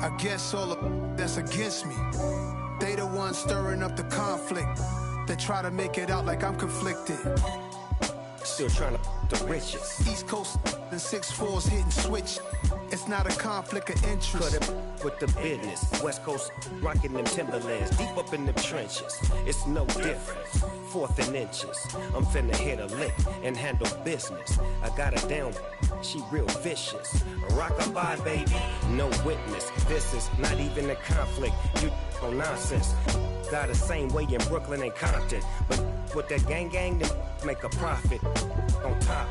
I guess all the that's against me, they the ones stirring up the conflict. They try to make it out like I'm conflicted. Still trying to the riches. East Coast and 6'4's hitting switch. It's not a conflict of interest. Cut it with the business. West Coast rocking them Timberlands, deep up in the trenches. It's no different. 4th and inches. I'm finna hit a lick and handle business. I got her down, she real vicious. Rock-a-bye, baby, no witness. This is not even a conflict. You on nonsense. Got the same way in Brooklyn and Compton, but with that gang, then make a profit. On top,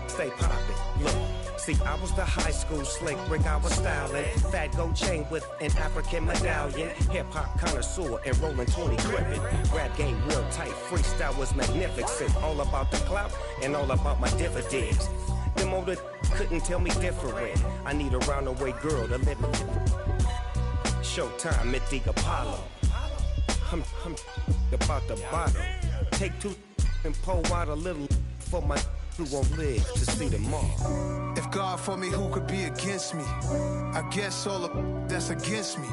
stay poppin'. Look. See, I was the high school slick Rick, I was styling. Fat gold chain with an African medallion. Hip-hop connoisseur and rolling 20 gripping. Rap game real tight, freestyle was magnificent. All about the clout and all about my dividends. Them older couldn't tell me different. I need a round-the-way girl to live in. Showtime at the Apollo. I'm about the bottom. Take 2 and pour out a little for my who won't live to see tomorrow. If God for me, who could be against me? I guess all the that's against me,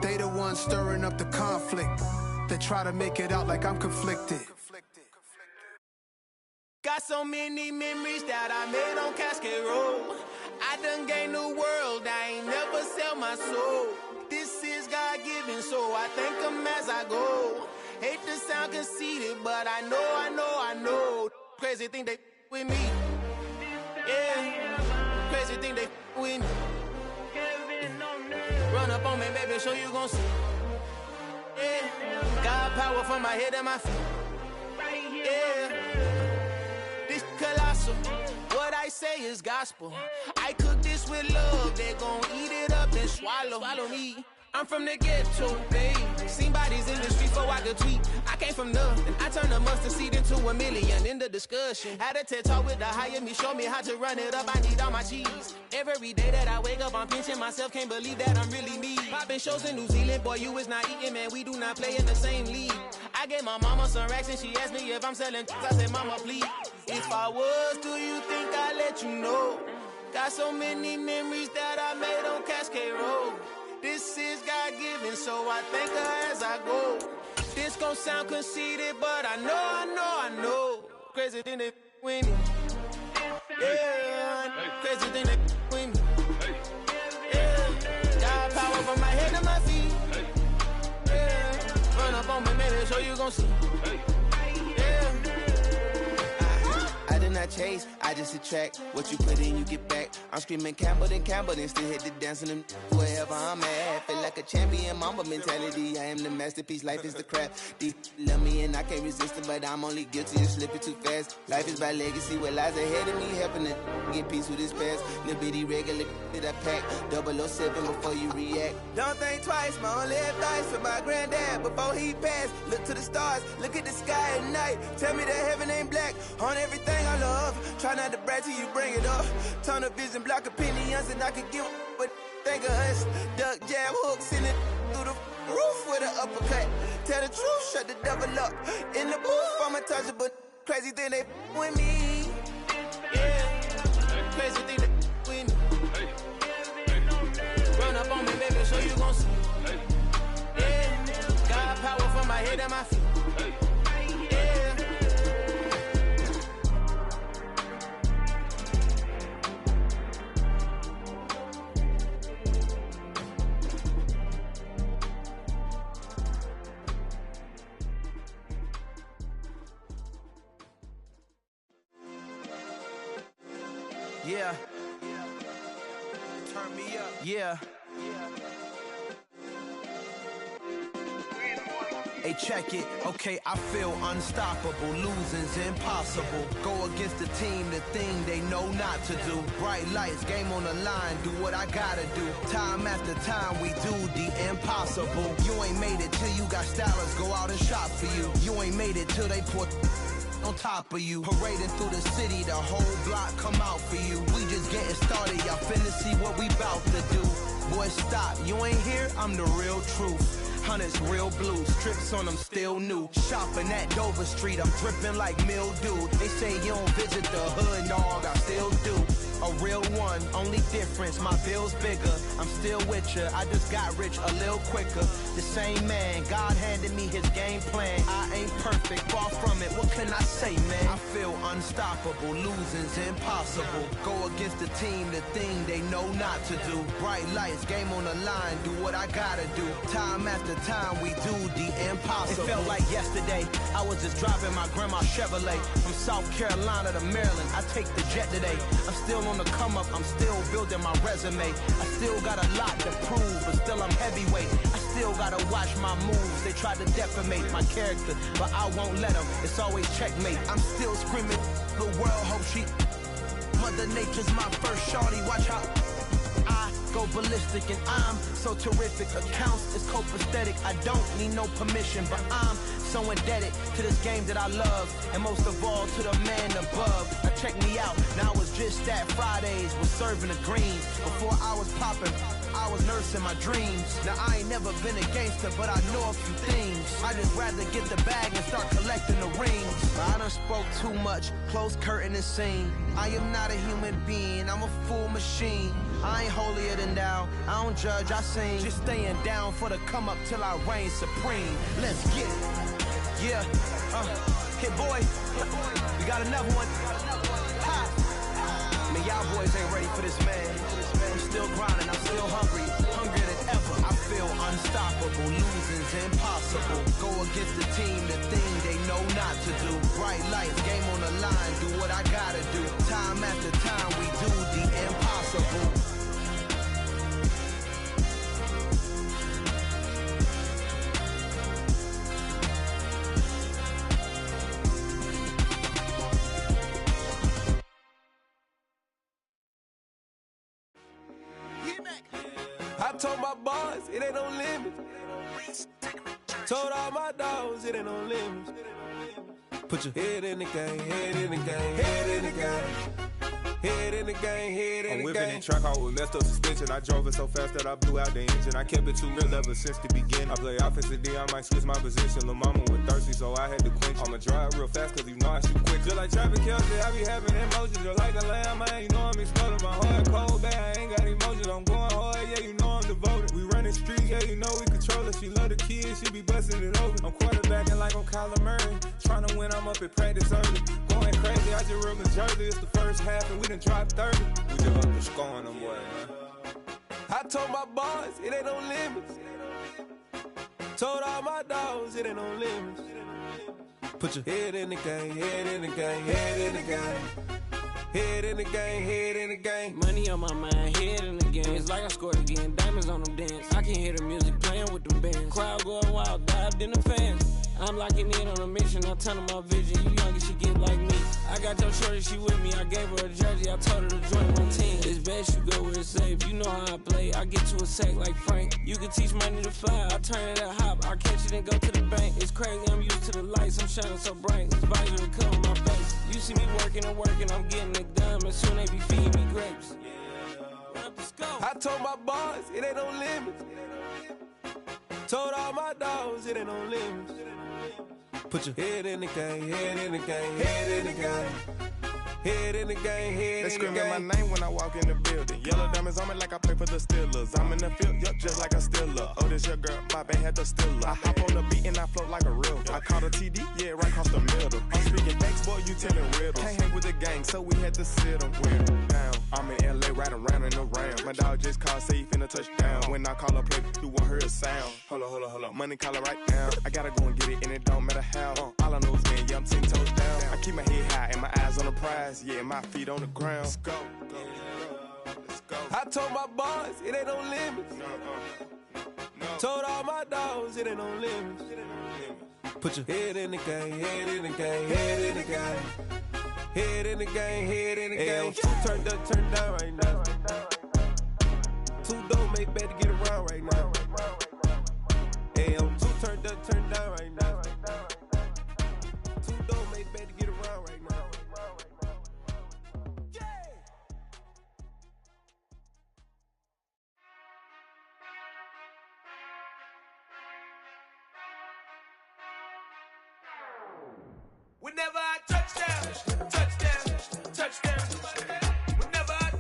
they the ones stirring up the conflict. They try to make it out like I'm conflicted. Got so many memories that I made on Cascade Road. I done gained the world, I ain't never sell my soul. This is God-given, so I thank him as I go. Hate to sound conceited, but I know. Crazy thing they with me. Yeah, crazy thing they with me. Run up on me, baby, show you gon' see. Yeah, got power from my head and my feet. Yeah, this colossal. What I say is gospel. I cook this with love. They gon' eat it up and swallow me. I'm from the ghetto, babe. Seen bodies in the street before I could tweet. I came from nothing. I turned a mustard seed into a million in the discussion. Had a TED talk with the higher me, show me how to run it up. I need all my cheese. Every day that I wake up, I'm pinching myself. Can't believe that I'm really me. Popping shows in New Zealand, boy, you is not eating, man. We do not play in the same league. I gave my mama some racks and she asked me if I'm selling. I said, mama, please. If I was, do you think I'd let you know? Got so many memories that I made on Cascade Road. This is God-given, so I thank her as I go. This gon' sound conceited, but I know. Crazy thing they with me. Yeah, crazy thing they with me. Yeah, got power from my head to my feet. Yeah, run up on me, maybe show you gon' see. Yeah. I did not chase, I just attract. What you put in, you get back. I'm screaming Campbell, then still hit the dance and them wherever I'm at. Feel like a champion, mamba mentality. I am the masterpiece, life is the crap. These love me and I can't resist it, but I'm only guilty of slipping too fast. Life is by legacy, what lies ahead of me, helping to get peace with this past. Little bitty regular that I pack, 007 before you react. Don't think twice, my only advice for my granddad before he passed. Look to the stars, look at the sky at night. Tell me that heaven ain't black on everything I love. Try not to brag till you bring it up. Tunnel vision, block opinions, and I could give what think of us. Duck jab hooks in it through the roof with an uppercut. Tell the truth, shut the devil up. In the booth, I'm untouchable. Crazy thing they with me. Yeah, crazy thing they with me. Run up on me, baby, so you gon' see. Yeah, got power from my head and my feet. Yeah. Turn me up. Yeah. Hey, check it. Okay, I feel unstoppable. Losing's impossible. Go against the team, the thing they know not to do. Bright lights, game on the line. Do what I gotta do. Time after time, we do the impossible. You ain't made it till you got stylers go out and shop for you. You ain't made it till they put on top of you. Parading through the city, the whole block come out for you. We just getting started, y'all finna see what we bout to do. Boy, stop, you ain't here, I'm the real truth. Hunters real blue, strips on them still new. Shopping at Dover Street, I'm dripping like mildew. They say you don't visit the hood, dog, I still do. a real one, only difference, my bill's bigger. I'm still with ya, I just got rich a little quicker. The same man, God handed me his game plan. I ain't perfect, far from it, what can I say, man? I feel unstoppable, losing's impossible. Go against the team, the thing they know not to do. Bright lights, game on the line, do what I gotta do. Time after time, we do the impossible. It felt like yesterday, I was just driving my grandma's Chevrolet from South Carolina to Maryland. I take the jet today. I'm still on the come up, I'm still building my resume. I still got a lot to prove, but still I'm heavyweight. I still gotta watch my moves. They try to defamate my character, but I won't let them. It's always checkmate. I'm still screaming, the world hope she. Mother Nature's my first shorty, watch how I go ballistic and I'm so terrific. Accounts is copacetic, I don't need no permission, but I'm so indebted to this game that I love, and most of all to the man above. Now check me out, now it was just that Fridays was serving the greens. Before I was popping, I was nursing my dreams. Now I ain't never been a gangster, but I know a few things. I just rather get the bag and start collecting the rings. I done spoke too much, close curtain and scene. I am not a human being, I'm a full machine. I ain't holier than thou, I don't judge, I sing. Just staying down for the come up till I reign supreme. Let's get it. Yeah, Hit Boy, we got another one. Ha. Man, y'all boys ain't ready for this, man. I'm still grinding, I'm still hungry, hungrier than ever. I feel unstoppable, losing's impossible. Go against the team, the thing they know not to do. Bright lights, game on the line, do what I gotta do. Time after time, we do the impossible. I told my boys, it ain't no limits. Told all my dogs, it ain't no limits. Put your head in the game, head in the game, head in the game. Head in the game, head in the game. I'm whipping in track out with messed up suspension. I drove it so fast that I blew out the engine. I kept it too real ever since the beginning. I play offensive D, I might switch my position. Lil' mama was thirsty, so I had to quench. I'ma drive real fast, cause you know I shoot quick. Just like Travis Kelce, I be having emotions. Just like a lamb, man, you know I'm exploding. My heart cold, bad, I ain't got emotions. I'm going hard, yeah, you know I'm devoted. We running street, yeah, you know we control it. She love the kids, she be busting it open. I'm quarterbacking like I'm Kyler Murray. Trying to win, I'm up at practice early. Going crazy, I just ripped the jersey. It's the first half, and we done dropped 30. We just up to scoring them, boy, man. I told my boys, it ain't no limits. Told all my dogs, it ain't no limits. Put your head in the game, head in the game, head in the game. Head in the game, head in the game. Money on my mind, head in the game. It's like I scored again, diamonds on them dance. I can hear the music playing with them bands. Crowd going wild, dived in the fans. I'm locking in on a mission, I'm telling my vision. You young and she get like me. I got your shorty, she with me. I gave her a jersey, I told her to join my team. It's best you go where it's safe. You know how I play, I get to a sack like Frank. You can teach money to fly, I turn it at hop. I catch it and go to the bank. It's crazy, I'm used to the lights, I'm shining so bright. This visor will cover my face. You see me working and working, I'm getting it done. And soon they be feeding me grapes. I told my boys, it ain't no limits. Told all my dogs, it ain't no limits. Put your head in the game, head in the game, head in the game. Head in the game, head they in the game. They screaming my name when I walk in the building. Yellow diamonds on me like I play for the Steelers. I'm in the field, yup, just like a Steeler. Oh, this your girl, my band had the Steeler. I hop on the beat and I float like a real. I caught a TD, yeah, right across the middle. I'm speaking facts, boy, you telling riddles. Can't hang with the gang, so we had to sit them down. I'm in LA, riding round and around. My dog just called, say he finna touchdown. When I call a play, you won't hear a sound. Hold up, money caller right now. I gotta go and get it, and it don't matter how. All I know is, man, yeah, I'm 10 toes down. I keep my head high and my eyes on the prize. Yeah, my feet on the ground. Let's go. Let's go. I told my boys, it ain't no limits. No. Told all my dogs, it ain't no limits. Put your head in the game, head in the game, head in the game. Head in the game, head in the game. Two turned up, turned down right now. Two don't make better get around right now. Two turned up, turned down right now. Two don't make better get around right now. Whenever I touch down, touch down, touch down. Whenever I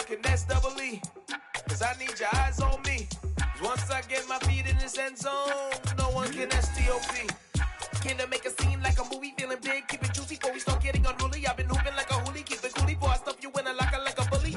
talking, that's double E. Cause I need your eyes on me. Cause once I get my feet in this end zone, no one can STOP. Came to make a scene like a movie, feeling big, keep it juicy before we start getting unruly. I've been hooping like a hoolie, keep it coolie before I stuff you in a locker like a bully.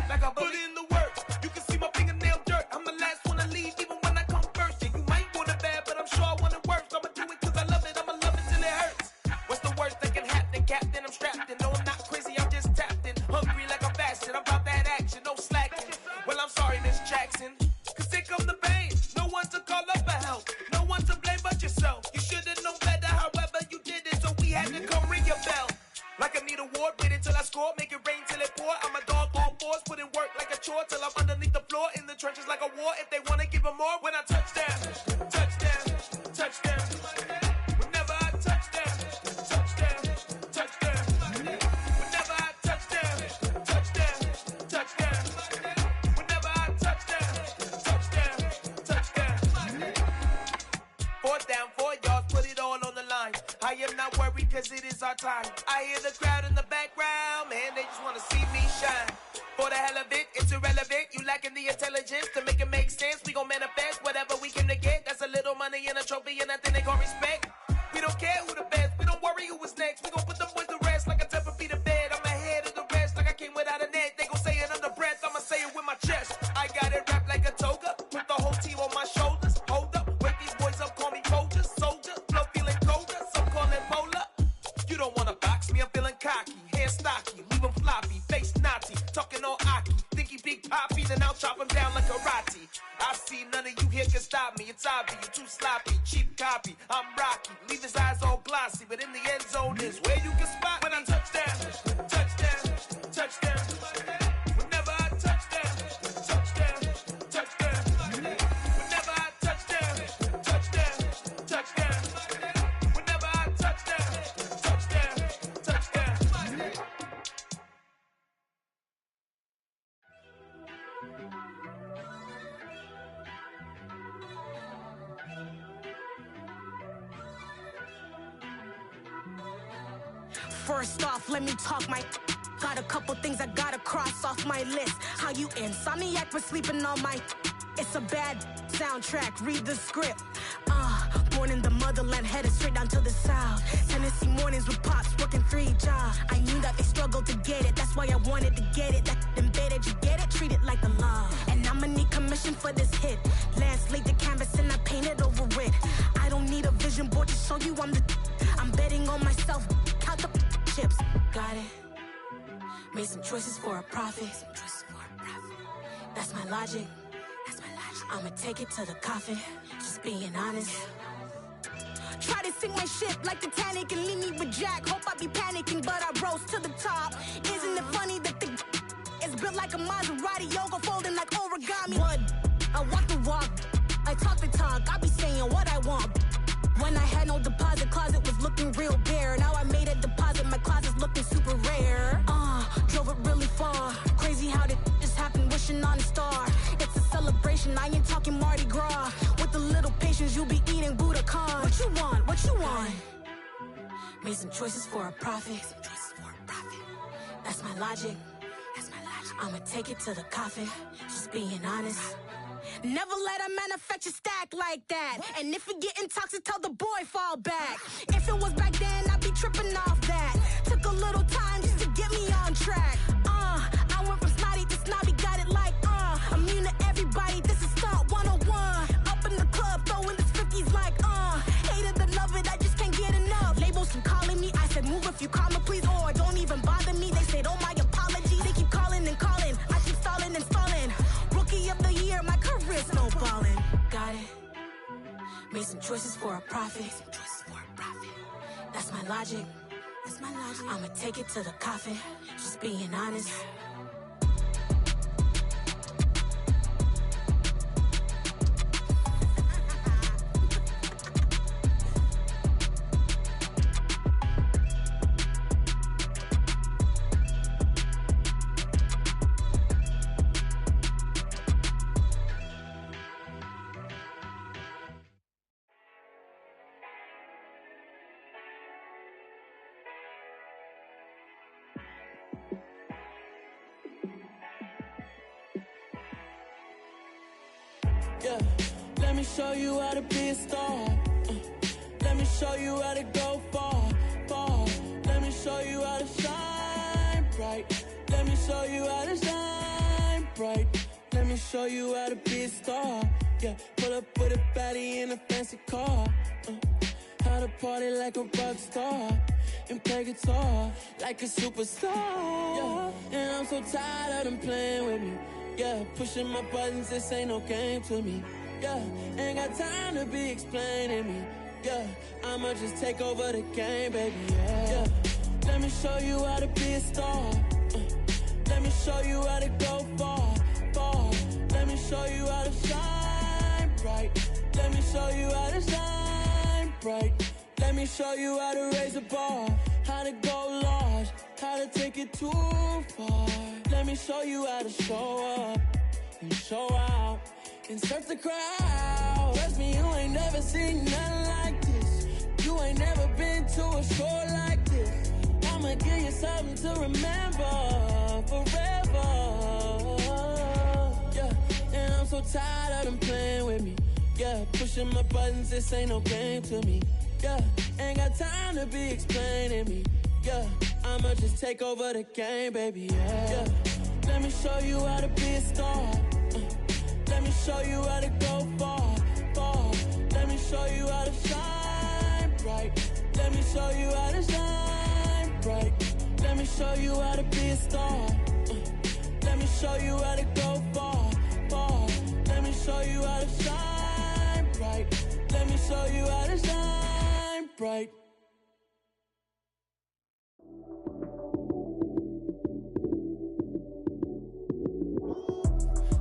Like a bully. Put in the work, you can see my fingernail dirt. I'm the last one to leave, even when I come first. Yeah, you might want it bad, but I'm sure I want it worse. I'ma do it cause I love it, I'ma love it till it hurts. What's the worst that can happen, Captain? I'm strapped in, no I'm not crazy, I'm just tapped in. Hungry like I'm fasting, I'm about that action, no slacking. Well, I'm sorry, Miss Jackson, cause here come the pain. No one to call up for help, no one to blame but yourself. You should've known better, however you did it, so we had to come ring your bell. Like I need a ward, wait until I score, make it rain till it pour. I'm a dog on fours, put in work like a chore till I'm underneath the floor, in the trenches like a war. If they wanna give them more, when I touch down, touchdown, touchdown. Whenever I touch down, touchdown, touchdown. Whenever I touch down, touchdown, touchdown. Whenever I touch down, touchdown, touchdown. Fourth down, 4 yards, put it all on the line. I am not worried cause it is our time. I hear the crowd in the background, man, they just wanna see me shine. For the hell of it, it's irrelevant. You lacking the intelligence to make it make sense. We gon' manifest whatever we came to get. That's a little money and a trophy and nothing they gon' respect. We don't care who the best, we don't worry who is next. We gon' put them boys to rest like a Tempur-Pedic to bed. I'm ahead of the rest like I came without a net. They gon' say it under breath, I'ma say it with my chest. I got it wrapped like a toga, put the whole team on my shoulders. Hold up, wake these boys up, call me Folger, soldier. Flow feeling colder, some call it polar. You don't wanna box me, I'm feeling cocky. Hair stocky, leave him floppy, face naughty. Talking all aki, think he big poppy, then I'll chop him down like karate. I see none of you here can stop me. It's obvious, you too sloppy, cheap copy. I'm Rocky, leave his eyes all glossy, but in the end zone is where you can spot when I touch down, touchdown, touchdown. Whenever I touch down, touchdown, touchdown. Whenever I touch down, touchdown, touchdown. Whenever I touch down, touchdown, touchdown. First off, let me talk my. Got a couple things I gotta cross off my list. How you insomniac for sleeping on my. It's a bad soundtrack, read the script. Born in the motherland, headed straight down to the south. Tennessee mornings with pops, working 3 jobs. I knew that they struggled to get it, that's why I wanted to get it. That embedded, you get it, treat it like the law. And I'ma need commission for this hit. Lance laid the canvas and I painted over it. I don't need a vision board to show you I'm betting on myself, count the chips. Got it. Made some choices for a profit. That's my logic. I'ma take it to the coffin, just being honest. Try to sink my ship like Titanic and leave me with Jack. Hope I be panicking, but I rose to the top. Isn't it funny that the is built like a Maserati, yoga folding like origami? What? I walk the walk, I talk the talk, I be saying what I want. When I had no deposit, closet was looking real bare. Now I made a deposit, my closet's looking super rare. Drove it really far. Crazy how did just happen, wishing on a star. It's a celebration, I ain't talking Mardi Gras. With a little patience, you'll be eating Budokan. What you want? What you want? Made some choices for a profit. That's my logic. I'ma take it to the coffin, just being honest. Never let a manufacture stack like that. And if it getting toxic, tell the boy fall back. If it was back then, I'd be tripping off that. Took a little time just to get me on track. I went from snotty to snobby, got it like immune to everybody, this is stunt 101. Up in the club, throwing the 50s like hate it or love it, I just can't get enough. Labels keep calling me, I said move if you call me please, or don't even bother me. They said oh my apologies, they keep calling and calling. I keep stalling and stalling. Rookie of the year, my career snowballing. Got it. Made some choices for a profit. That's my logic. I'ma take it to the coffin, just being honest. Yeah, let me show you how to be a star. Let me show you how to go far, far. Let me show you how to shine bright. Let me show you how to shine bright. Let me show you how to be a star. Yeah, pull up with a baddie in a fancy car. How to party like a rock star and play guitar like a superstar. Yeah, and I'm so tired of them playing with me. Yeah, pushing my buttons, this ain't no game to me. Yeah, ain't got time to be explaining me. Yeah, I'ma just take over the game, baby. Yeah, let me show you how to be a star. Let me show you how to go far, far. Let me show you how to shine bright. Let me show you how to shine bright. Let me show you how to raise a bar, how to go large, how to take it too far. Let me show you how to show up and show out and surf the crowd. Trust me, you ain't never seen nothing like this. You ain't never been to a show like this. I'ma give you something to remember forever. Yeah, and I'm so tired of them playing with me. Yeah, pushing my buttons, this ain't no game to me. Yeah, ain't got time to be explaining me. Yeah, I'ma just take over the game, baby. Yeah, let me show you how to be a star. Let me show you how to go far, far. Let me show you how to shine bright. Let me show you how to shine bright. Let me show you how to be a star. Let me show you how to go far, far. Let me show you how to shine bright. Let me show you how to shine bright.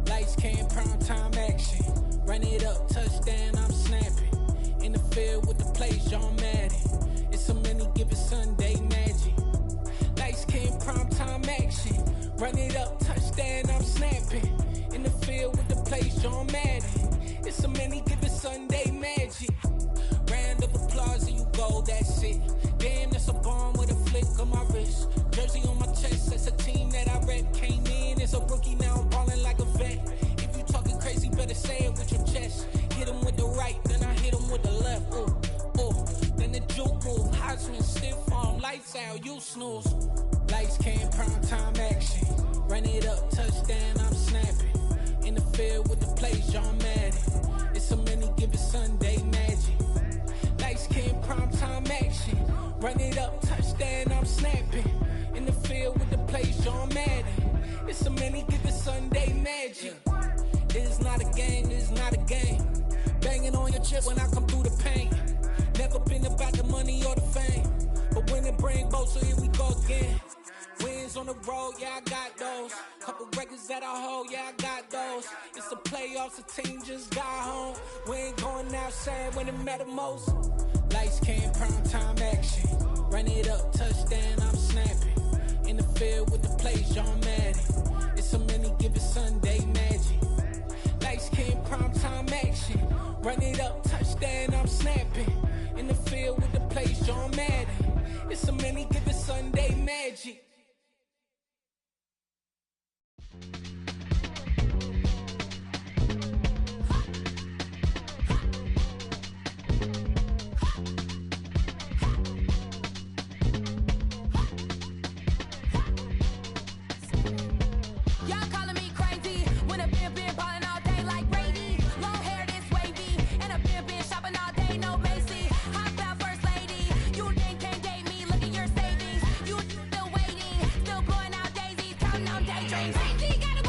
Lights came, prime time action. Run it up, touchdown, I'm snapping. In the field with the plays, John Madden. It's so many given Sunday magic. Lights came, prime time action. Run it up, touchdown, I'm snapping. In the field with the plays, John Madden. It's so many given Sunday magic. Round of applause and you go, that's it. Damn, that's a bomb with a flick on my wrist. Jersey on my chest, that's a team that I rep. Came in as a rookie, now I'm ballin' like a vet. If you talking crazy, better say it with your chest. Hit him with the right, then I hit him with the left. Ooh, ooh, then the juke move. Heisman stiff arm, lights out, you snooze. Lights came, prime time action. Run it up, touchdown, I'm snapping. In the field with the plays, John Madden. It's so many given Sunday magic. Lights came, prime time action. Run it up, touchdown, I'm snapping. In the field with the plays, John Madden. It's so many given Sunday magic. It is not a game, it is not a game. Banging on your chip when I come through the pain. Never been about the money or the fame. But when it bring both, so here we go again. Wins on the road, yeah, I got those. Couple records that I hold, yeah, I got those. It's the playoffs, the team just got home. We ain't going outside when it matter most. Lights came, prime time action. Run it up, touchdown, I'm snapping. In the field with the plays, John Madden. It's so many given Sunday magic. Lights came, prime time action. Run it up, touchdown, I'm snapping. In the field with the plays, John Madden. It's so many given Sunday magic. Crazy, gotta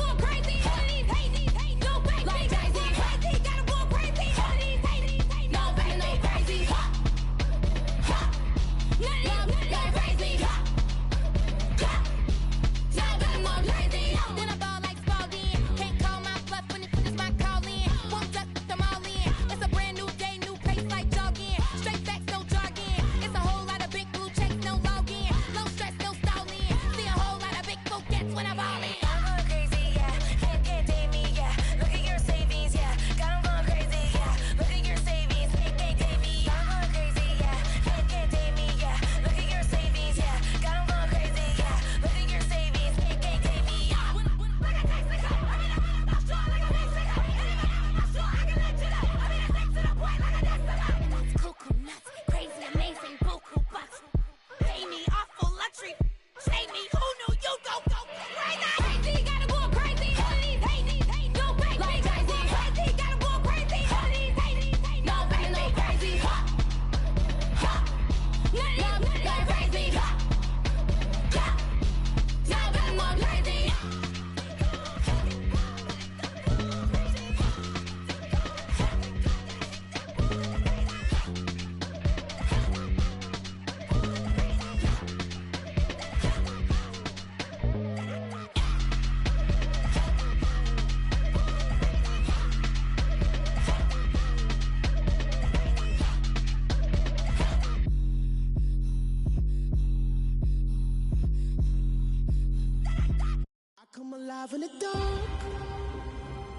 alive in the dark,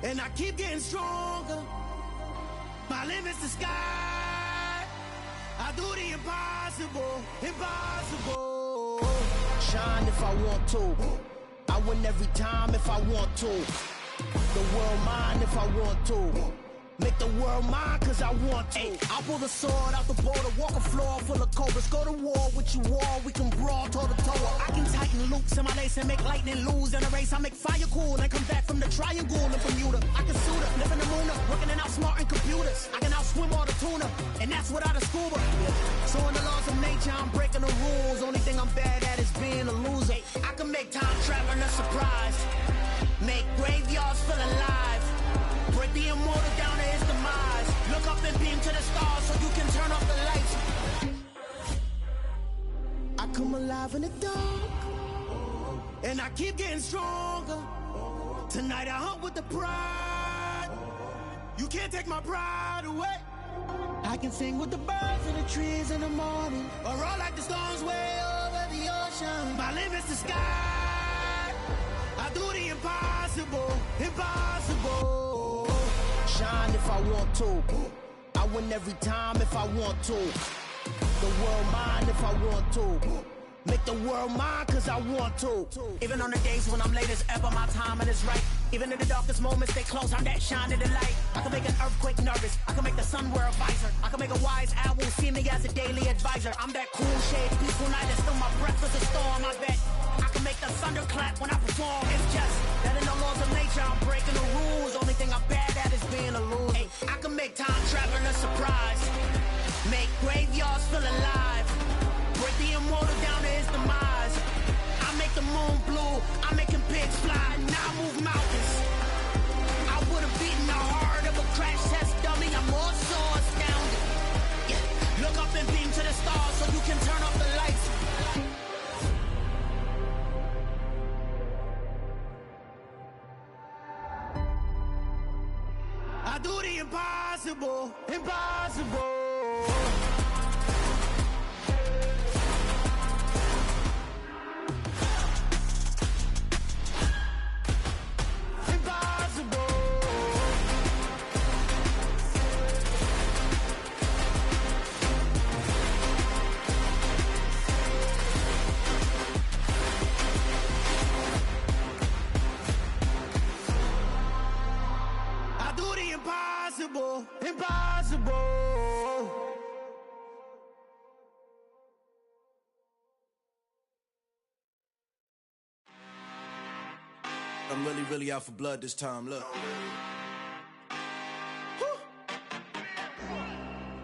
and I keep getting stronger. My limit's the sky. I do the impossible, impossible. Shine if I want to. I win every time if I want to. The world mine if I want to. Make the world mine cause I want to. I pull the sword out the border, walk a floor full of cobras. Go to war with you all, we can brawl toe to toe. I can tighten loops in my lace and make lightning lose in a race. I make fire cool and come back from the triangle in Bermuda. I can suit up, live in the moon up, working and outsmarting computers. I can outswim all the tuna, and that's without a scuba. So in the laws of nature, I'm breaking the rules. Only thing I'm bad at is being a loser. I can make time traveling a surprise. Make graveyards feel alive. Break the immortal down to his demise. Look up and beam to the stars so you can turn off the lights. I come alive in the dark, and I keep getting stronger. Tonight I hunt with the pride. You can't take my pride away. I can sing with the birds and the trees in the morning, or roll like the storms way over the ocean. My limit's the sky. I do the impossible, impossible. Shine if I want to. I win every time if I want to. The world mine if I want to. Make the world mine cause I want to. Even on the days when I'm late as ever, my timing is right. Even in the darkest moments, stay close, I'm that shine in the light. I can make an earthquake nervous, I can make the sun wear a visor. I can make a wise owl see me as a daily advisor. I'm that cool shade, peaceful night, and still my breath is a storm, I bet. I can make the thunder clap when I perform. It's just that in the laws of nature, I'm breaking the rules. Only thing I'm bad at is being a loser. Hey, I can make time traveling a surprise. Make graveyards feel alive. Break the immortal down to his demise. I make the moon blue, I'm making pigs fly. Now I move mountains. I would've beaten the heart of a crash test dummy. I'm more so astounded. Yeah. Look up and beam to the stars so you can turn off the lights. I do the impossible, impossible. Impossible, impossible. I'm really out for blood this time, look.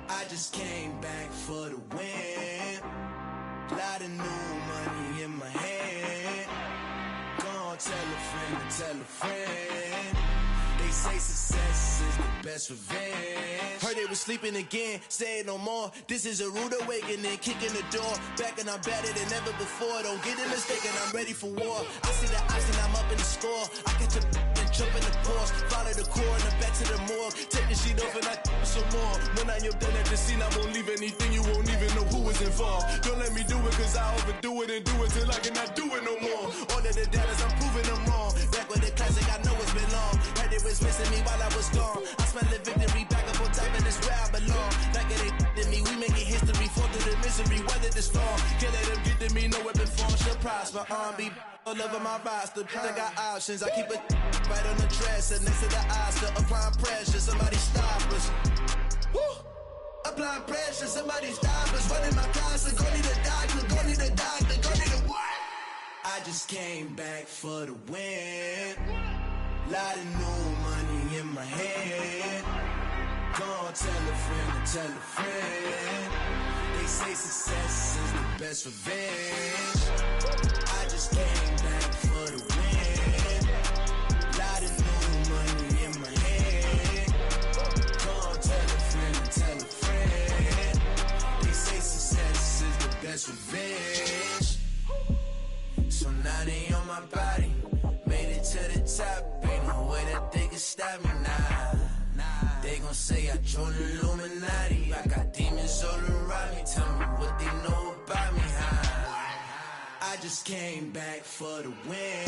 I just came back for the win. Lot of new money in my hand. Gonna tell a friend. They say success is the best revenge. Heard they was sleeping again, say it no more. This is a rude awakening, kicking the door. Back and I'm better than ever before. Don't get it mistaken, I'm ready for war. I see the oxygen, I'm up in the score. I catch a and jump in the course. Follow the core and the back to the morgue. Take the sheet off and I some more. When I am done at the scene, I won't leave anything. You won't even know who was involved. Don't let me do it cause I overdo it and do it till I cannot do it no more. All of the doubters, I'm proving them wrong. Back with the classic, I know it's been long. Heard it was missing me while I was gone. I smell the victory back up on top and it's where I belong. Like it ain't to me, we making history. Fall through the misery, weather the storm. Can't let them get to me, no weapon form shall prosper. Be all over my roster, I got options. I keep it right on the dresser, next to the Oscar. Applying pressure, somebody stop us. Woo! Applying pressure, somebody stop us. Running my closet, go need a doctor, go need a doctor, go need a what? I just came back for the win. Lot of new money in my hand. Gonna tell a friend. They say success is the best revenge. I just came back for the win. Lot of new money in my hand. Gonna tell a friend. They say success is the best revenge. So now they on my body. Made it to the top, ain't no way that they can stop me now. They gon' say I joined the Illuminati. I got demons all around me, tell me what they know about me, huh? I just came back for the win.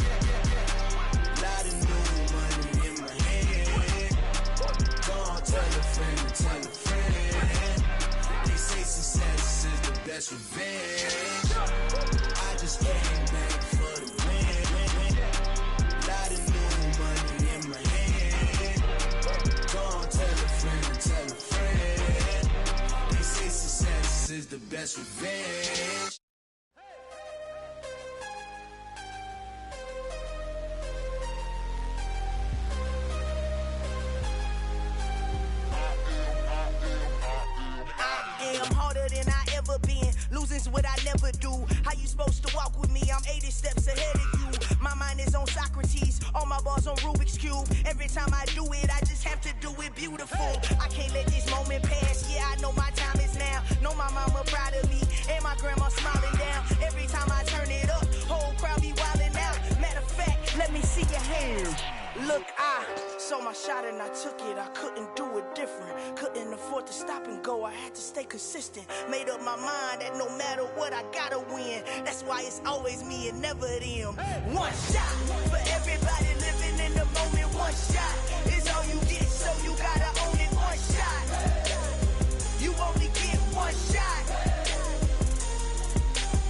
best revenge. I'm harder than I ever been. Losing's what I never do. How you supposed to walk with me? I'm 80 steps ahead of you. My mind is on Socrates. All my bars on Rubik's Cube. Every time I do it, I just have to do it beautiful. I can't let this moment pass. Yeah, I know my time is now. Know my mama proud of me. And my grandma smiling down. Every time I turn it up, whole crowd be wildin' out. Matter of fact, let me see your hands. Look, I saw my shot and I took it. I couldn't do it different. Couldn't afford to stop and go. I had to stay consistent. Made up my mind that no matter what, I gotta win. That's why it's always me and never them. One shot for everybody living in the moment. One shot is all you get, so you gotta own it. One shot. You only get one shot.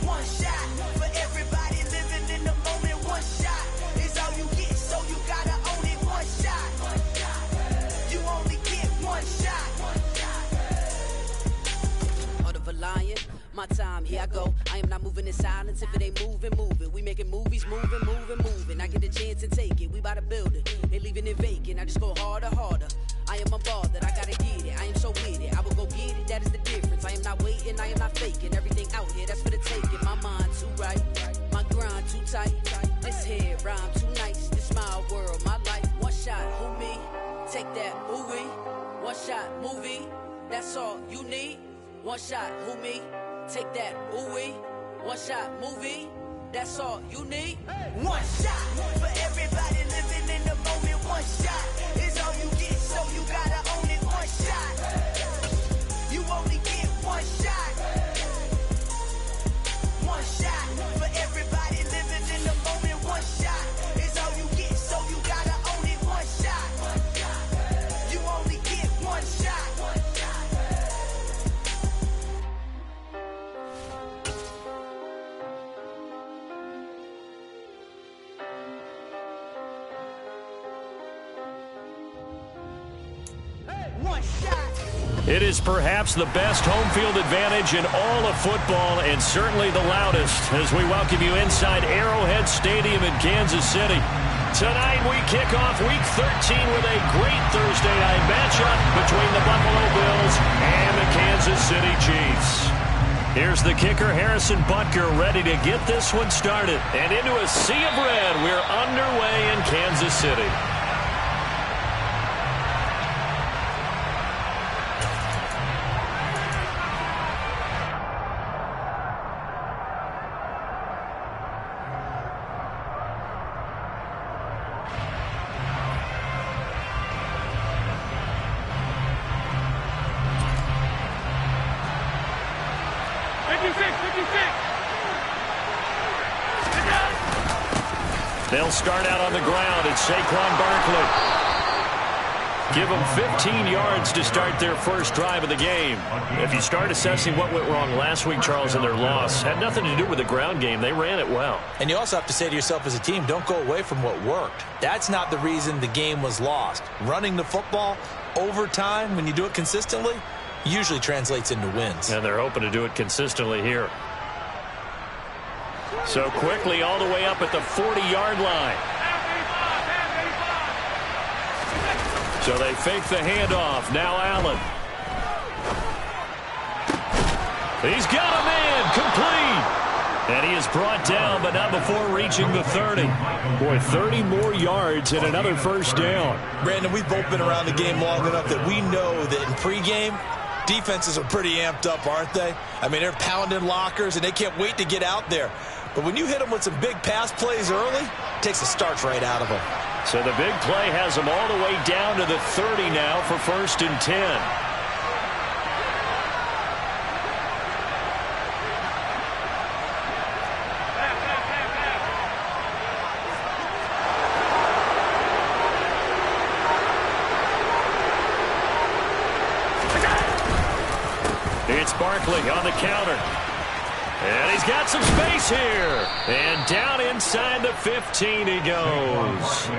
One shot for everybody living in the moment. One shot is all you get, so you gotta own it. One shot. You only get one shot. Heart of a lion, my time, here I go. I am not moving in silence. If it ain't moving, move it. We making movies, moving. I get a chance and take it. We bout to build it. They leaving it vacant. I just go harder. I am unbothered. I gotta get it. I am so with it. I will go get it. That is the difference. I am not waiting. I am not faking. Everything out here, that's for the taking. My mind too right. My grind too tight. This head rhyme too nice. This my world, my life. One shot, who me? Take that, movie. One shot, movie. That's all you need. One shot, who me? Take that, ooh-wee. One shot, movie. That's all you need. One shot for everybody living in the moment. One shot is all you get, so you gotta own it. One shot. You only get one shot. One shot for everybody living in the moment. One shot is all you get, so you gotta own it. One shot. You only get one shot. It is perhaps the best home field advantage in all of football and certainly the loudest as we welcome you inside Arrowhead Stadium in Kansas City. Tonight we kick off Week 13 with a great Thursday night matchup between the Buffalo Bills and the Kansas City Chiefs. Here's the kicker, Harrison Butker, ready to get this one started. And into a sea of red, we're underway in Kansas City. They'll start out on the ground at Saquon Barkley. Give them 15 yards to start their first drive of the game. If you start assessing what went wrong last week, Charles, in their loss, had nothing to do with the ground game. They ran it well. And you also have to say to yourself as a team, don't go away from what worked. That's not the reason the game was lost. Running the football over time, when you do it consistently, usually translates into wins. And they're hoping to do it consistently here. So quickly all the way up at the 40-yard line. So they fake the handoff. Now Allen. He's got a man complete. And he is brought down, but not before reaching the 30. Boy, 30 more yards and another first down. Brandon, we've both been around the game long enough that we know that in pregame, defenses are pretty amped up, aren't they? I mean, they're pounding lockers, and they can't wait to get out there. But when you hit them with some big pass plays early, it takes the starch right out of them. So the big play has them all the way down to the 30 now for 1st and 10. It's Barkley on the counter. And he's got some space here. And down inside the 15 he goes.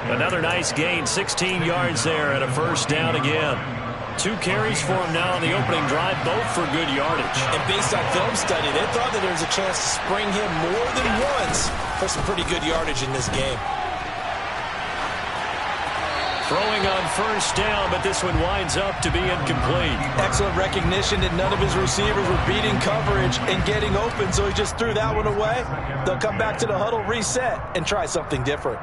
Another nice gain, 16 yards there and a first down again. 2 carries for him now on the opening drive, both for good yardage. And based on film study, they thought that there was a chance to spring him more than once for some pretty good yardage in this game. Throwing on first down, but this one winds up to be incomplete. Excellent recognition that none of his receivers were beating coverage and getting open, so he just threw that one away. They'll come back to the huddle, reset, and try something different.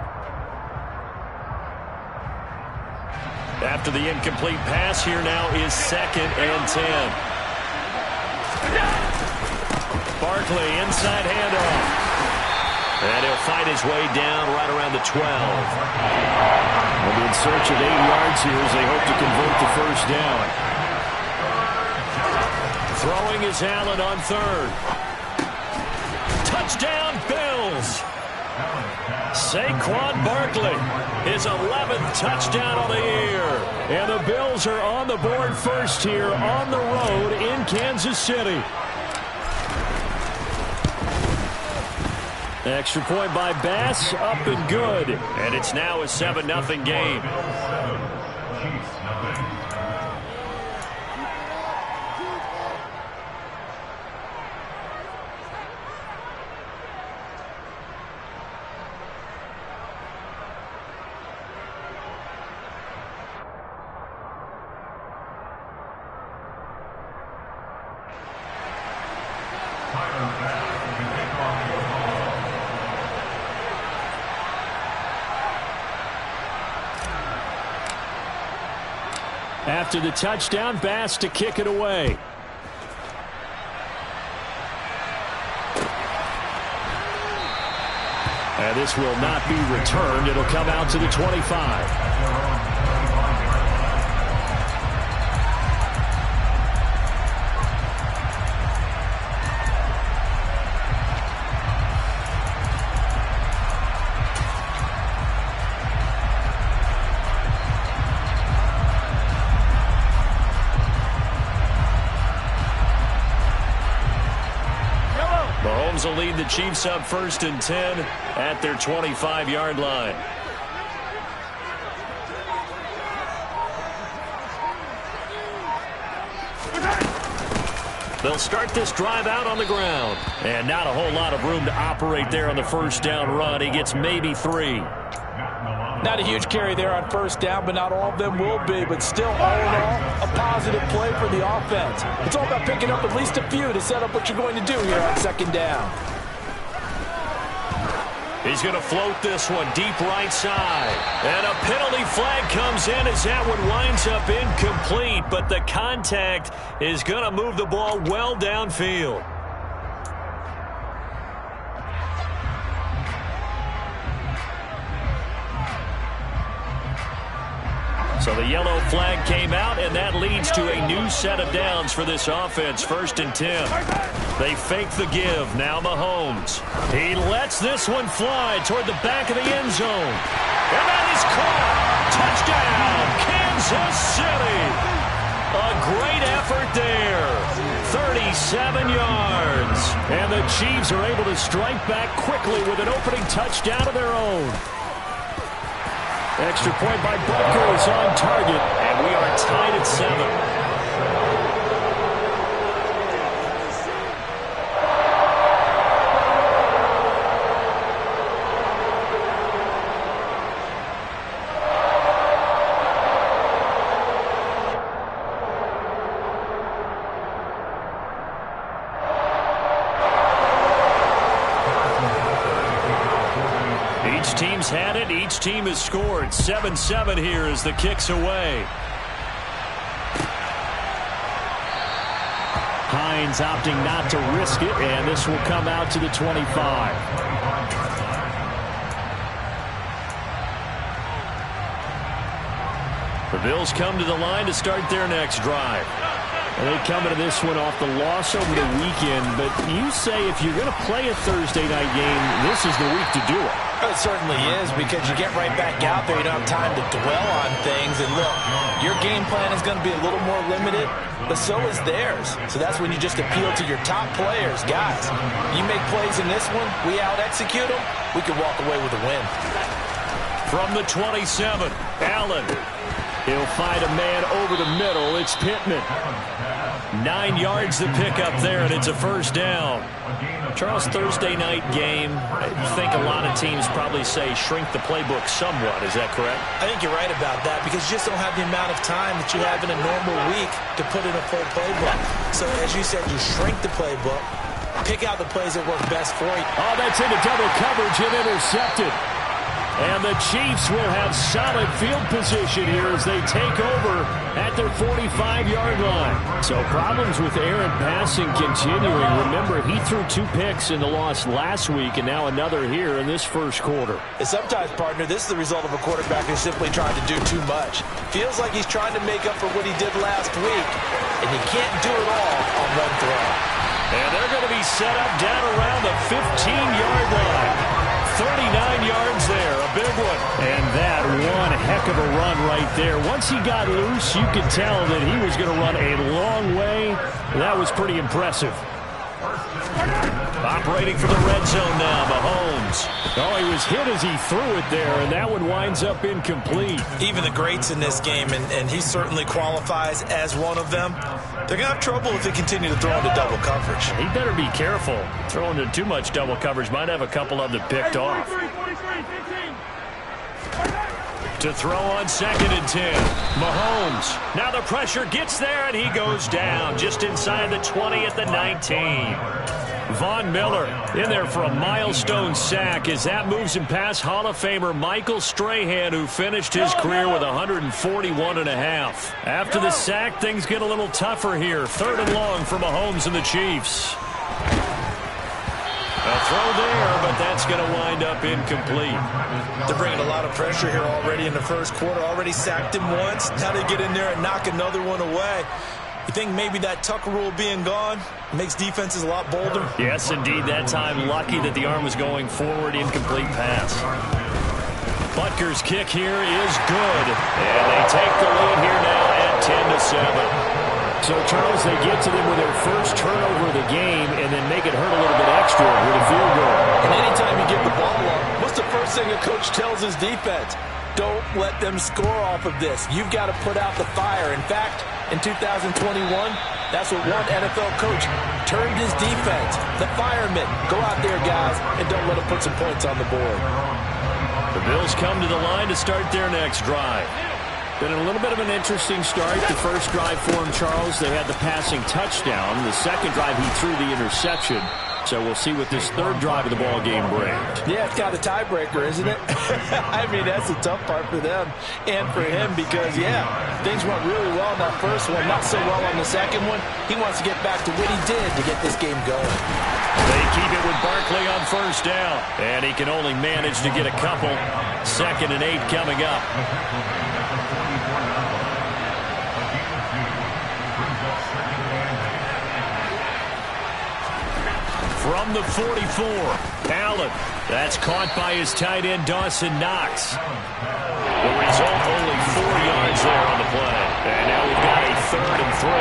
After the incomplete pass, here now is 2nd and 10. Barkley, inside handoff. And he'll fight his way down right around the 12. They'll be in search of 8 yards here as they hope to convert the first down. Throwing is Allen on 3rd. Touchdown, Bills! Saquon Barkley, his 11th touchdown of the year. And the Bills are on the board first here on the road in Kansas City. Extra point by Bass, up and good. And it's now a 7-0 game. After the touchdown, Bass to kick it away. And this will not be returned. It'll come out to the 25. Will lead the Chiefs up 1st and 10 at their 25-yard line. They'll start this drive out on the ground. And not a whole lot of room to operate there on the first down run. He gets maybe 3. Not a huge carry there on first down, but not all of them will be. But still, all in all, a positive play for the offense. It's all about picking up at least a few to set up what you're going to do here on 2nd down. He's going to float this one deep right side. And a penalty flag comes in as that one winds up incomplete. But the contact is going to move the ball well downfield. So the yellow flag came out, and that leads to a new set of downs for this offense. 1st and 10. They fake the give. Now Mahomes. He lets this one fly toward the back of the end zone. And that is caught. Touchdown, Kansas City. A great effort there. 37 yards. And the Chiefs are able to strike back quickly with an opening touchdown of their own. Extra point by Butker is on target, and we are tied at 7. Each team's had it. Each team has scored. 7-7 here as the kick's away. Hines opting not to risk it, and this will come out to the 25. The Bills come to the line to start their next drive. And they come into this one off the loss over the weekend. But you say if you're going to play a Thursday night game, this is the week to do it. It certainly is, because you get right back out there. You don't have time to dwell on things. And look, your game plan is going to be a little more limited, but so is theirs. So that's when you just appeal to your top players. Guys, you make plays in this one, we out-execute them, we can walk away with a win. From the 27, Allen. He'll find a man over the middle. It's Pittman. 9 yards to pick up there, and it's a first down. Charles, Thursday night game, I think a lot of teams probably say shrink the playbook somewhat. Is that correct? I think you're right about that because you just don't have the amount of time that you have in a normal week to put in a full playbook. So, as you said, you shrink the playbook, pick out the plays that work best for you. Oh, that's into double coverage and intercepted. And the Chiefs will have solid field position here as they take over at their 45-yard line. So problems with Aaron passing continuing. Remember, he threw 2 picks in the loss last week and now another here in this first quarter. And sometimes, partner, this is the result of a quarterback who's simply trying to do too much. Feels like he's trying to make up for what he did last week, and he can't do it all on one throw. And they're going to be set up down around the 15-yard line. 39 yards there, a big one. And that one heck of a run right there. Once he got loose, you could tell that he was going to run a long way. That was pretty impressive. Operating for the red zone now, Mahomes. Oh, he was hit as he threw it there, and that one winds up incomplete. Even the greats in this game, and he certainly qualifies as one of them, they're going to have trouble if they continue to throw into double coverage. He better be careful. Throwing into too much double coverage might have a couple of them picked off. To throw on 2nd and 10. Mahomes. Now the pressure gets there, and he goes down just inside the 20 at the 19. Von Miller in there for a milestone sack as that moves him past Hall of Famer Michael Strahan, who finished his career with 141.5. After the sack, things get a little tougher here. 3rd and long for Mahomes and the Chiefs. A throw there, but that's going to wind up incomplete. They're bringing a lot of pressure here already in the first quarter. Already sacked him once. Now they get in there and knock another one away. You think maybe that Tucker rule being gone makes defenses a lot bolder? Yes, indeed. That time, lucky that the arm was going forward. Incomplete pass. Butker's kick here is good. And they take the lead here now at 10-7. So, Charles, they get to them with their first turnover of the game and then make it hurt a little bit extra with a field goal. And anytime you give the ball up, what's the first thing a coach tells his defense? Don't let them score off of this. You've got to put out the fire. In fact, in 2021, that's what one NFL coach turned his defense. The firemen. Go out there, guys, and don't let them put some points on the board. The Bills come to the line to start their next drive. Been a little bit of an interesting start. The first drive for him, Charles, they had the passing touchdown. The second drive, he threw the interception. So we'll see what this third drive of the ball game brings. Yeah, it's got a tiebreaker, isn't it? I mean, that's the tough part for them and for him because, yeah, things went really well in that first one, not so well on the second one. He wants to get back to what he did to get this game going. They keep it with Barkley on first down, and he can only manage to get a couple. 2nd and 8 coming up. From the 44, Allen. That's caught by his tight end, Dawson Knox. The result, only 4 yards there on the play. And now we've got a 3rd and 3.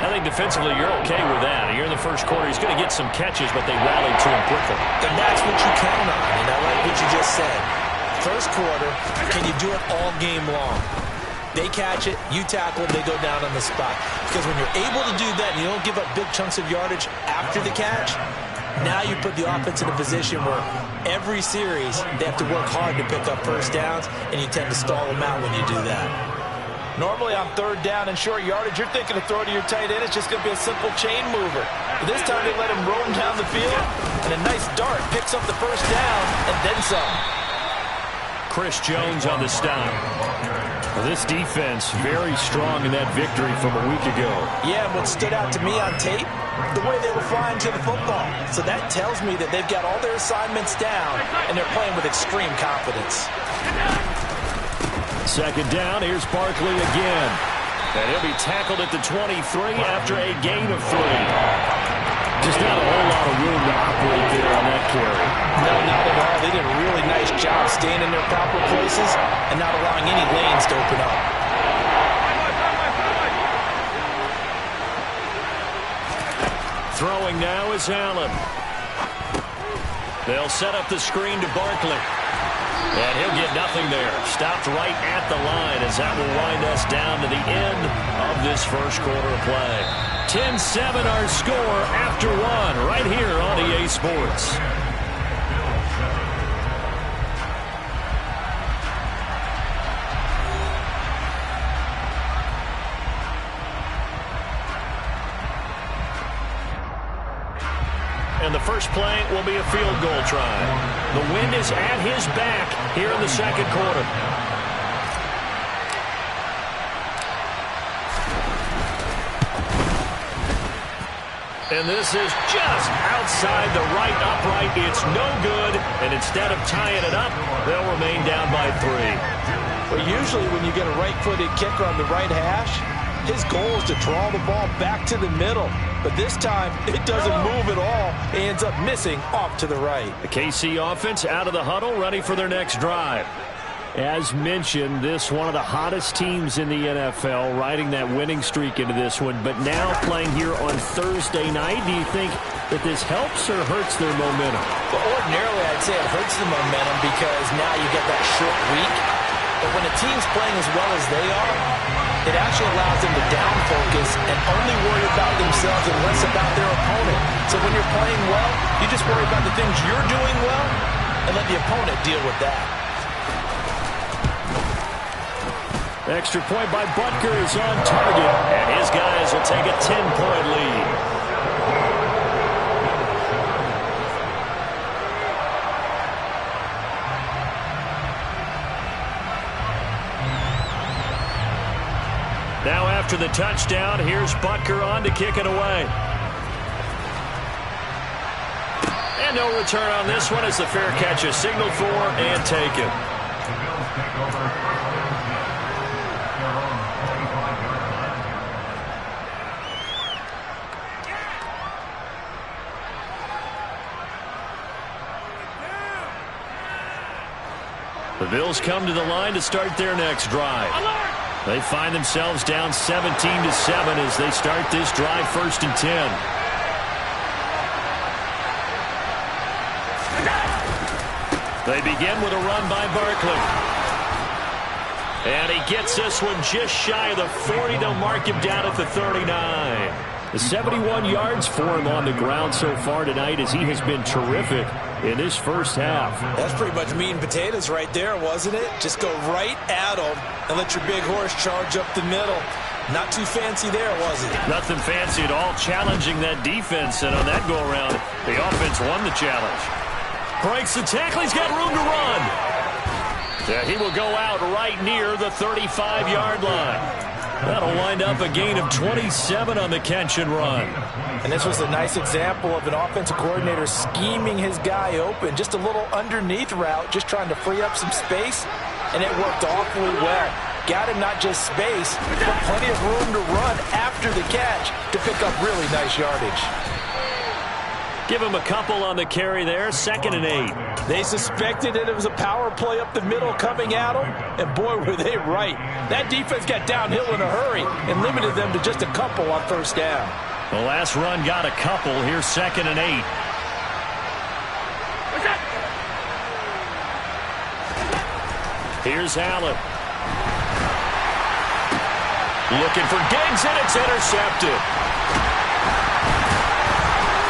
I think defensively you're okay with that. Here in the first quarter, he's going to get some catches, but they rallied to him quickly. And that's what you count on, and I like what you just said. First quarter, can you do it all game long? They catch it, you tackle, they go down on the spot. Because when you're able to do that and you don't give up big chunks of yardage after the catch, now you put the offense in a position where every series they have to work hard to pick up first downs, and you tend to stall them out when you do that. Normally on 3rd down and short yardage, you're thinking to throw to your tight end. It's just going to be a simple chain mover. But this time they let him roam down the field, and a nice dart picks up the first down and then some. Chris Jones on the stop. Well, this defense very strong in that victory from a week ago. Yeah, what stood out to me on tape, the way they were flying to the football. So that tells me that they've got all their assignments down, and they're playing with extreme confidence. 2nd down, here's Barkley again. And he'll be tackled at the 23 after a gain of 3. Just not a whole lot of room to operate there on that carry. No, not at all. They did a really nice job staying in their proper places and not allowing any lanes to open up. Throwing now is Allen. They'll set up the screen to Barkley. And he'll get nothing there. Stopped right at the line as that will wind us down to the end of this first quarter of play. 10-7 our score after one right here on EA Sports. And the first play will be a field goal try. The wind is at his back here in the second quarter. And this is just outside the right upright. It's no good. And instead of tying it up, they'll remain down by 3. Well, usually when you get a right-footed kicker on the right hash, his goal is to draw the ball back to the middle. But this time, it doesn't move at all. He ends up missing off to the right. The KC offense out of the huddle, ready for their next drive. As mentioned, this one of the hottest teams in the NFL, riding that winning streak into this one. But now playing here on Thursday night, do you think that this helps or hurts their momentum? Well, ordinarily, I'd say it hurts the momentum because now you get that short week. But when a team's playing as well as they are, it actually allows them to down focus and only worry about themselves and less about their opponent. So when you're playing well, you just worry about the things you're doing well and let the opponent deal with that. Extra point by Butker is on target, and his guys will take a 10-point lead. Now after the touchdown, here's Butker on to kick it away. And no return on this one as the fair catch is signaled for and taken. The Bills come to the line to start their next drive. They find themselves down 17-7 as they start this drive 1st and 10. They begin with a run by Barkley. And he gets this one just shy of the 40. They'll mark him down at the 39. The 71 yards for him on the ground so far tonight as he has been terrific in this first half. That's pretty much meat and potatoes right there, wasn't it? Just go right at him and let your big horse charge up the middle. Not too fancy there, was it? Nothing fancy at all, challenging that defense. And on that go-around, the offense won the challenge. Breaks the tackle. He's got room to run. Yeah, he will go out right near the 35-yard line. That'll wind up a gain of 27 on the catch and run. And this was a nice example of an offensive coordinator scheming his guy open. Just a little underneath route, just trying to free up some space, and it worked awfully well. Got him not just space, but plenty of room to run after the catch to pick up really nice yardage. Give him a couple on the carry there, 2nd and 8. They suspected that it was a power play up the middle coming at them, and boy, were they right. That defense got downhill in a hurry and limited them to just a couple on 1st down. The last run got a couple. Here's 2nd and 8. Here's Allen. Looking for Diggs, and it's intercepted.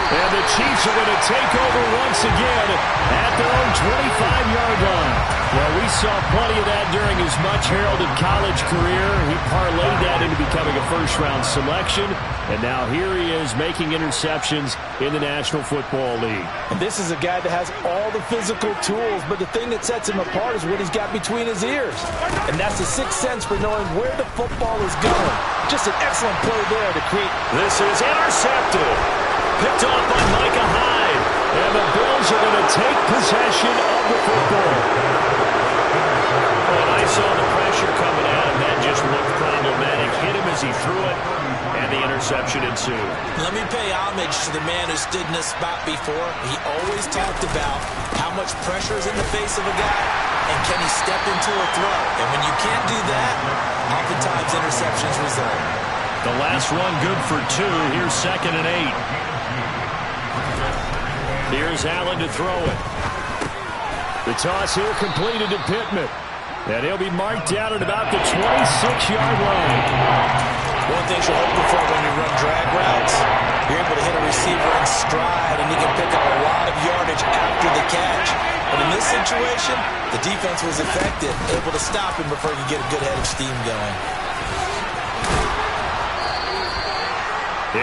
And the Chiefs are going to take over once again at their own 25-yard line. Well, we saw plenty of that during his much-heralded college career. He parlayed that into becoming a first-round selection. And now here he is making interceptions in the National Football League. And this is a guy that has all the physical tools, but the thing that sets him apart is what he's got between his ears. And that's the sixth sense for knowing where the football is going. Just an excellent play there to create. This is intercepted. Picked off by Micah Hyde. And the Bills are going to take possession of the football. And I saw the pressure coming at him. That just looked problematic. Hit him as he threw it, and the interception ensued. Let me pay homage to the man who stood in this spot before. He always talked about how much pressure is in the face of a guy, and can he step into a throw. And when you can't do that, oftentimes interceptions result. The last run good for 2. Here's 2nd and 8. Here's Allen to throw it. The toss here completed to Pittman. And he'll be marked down at about the 26-yard line. One thing you're hoping for when you run drag routes, you're able to hit a receiver in stride, and you can pick up a lot of yardage after the catch. But in this situation, the defense was effective, able to stop him before he could get a good head of steam going.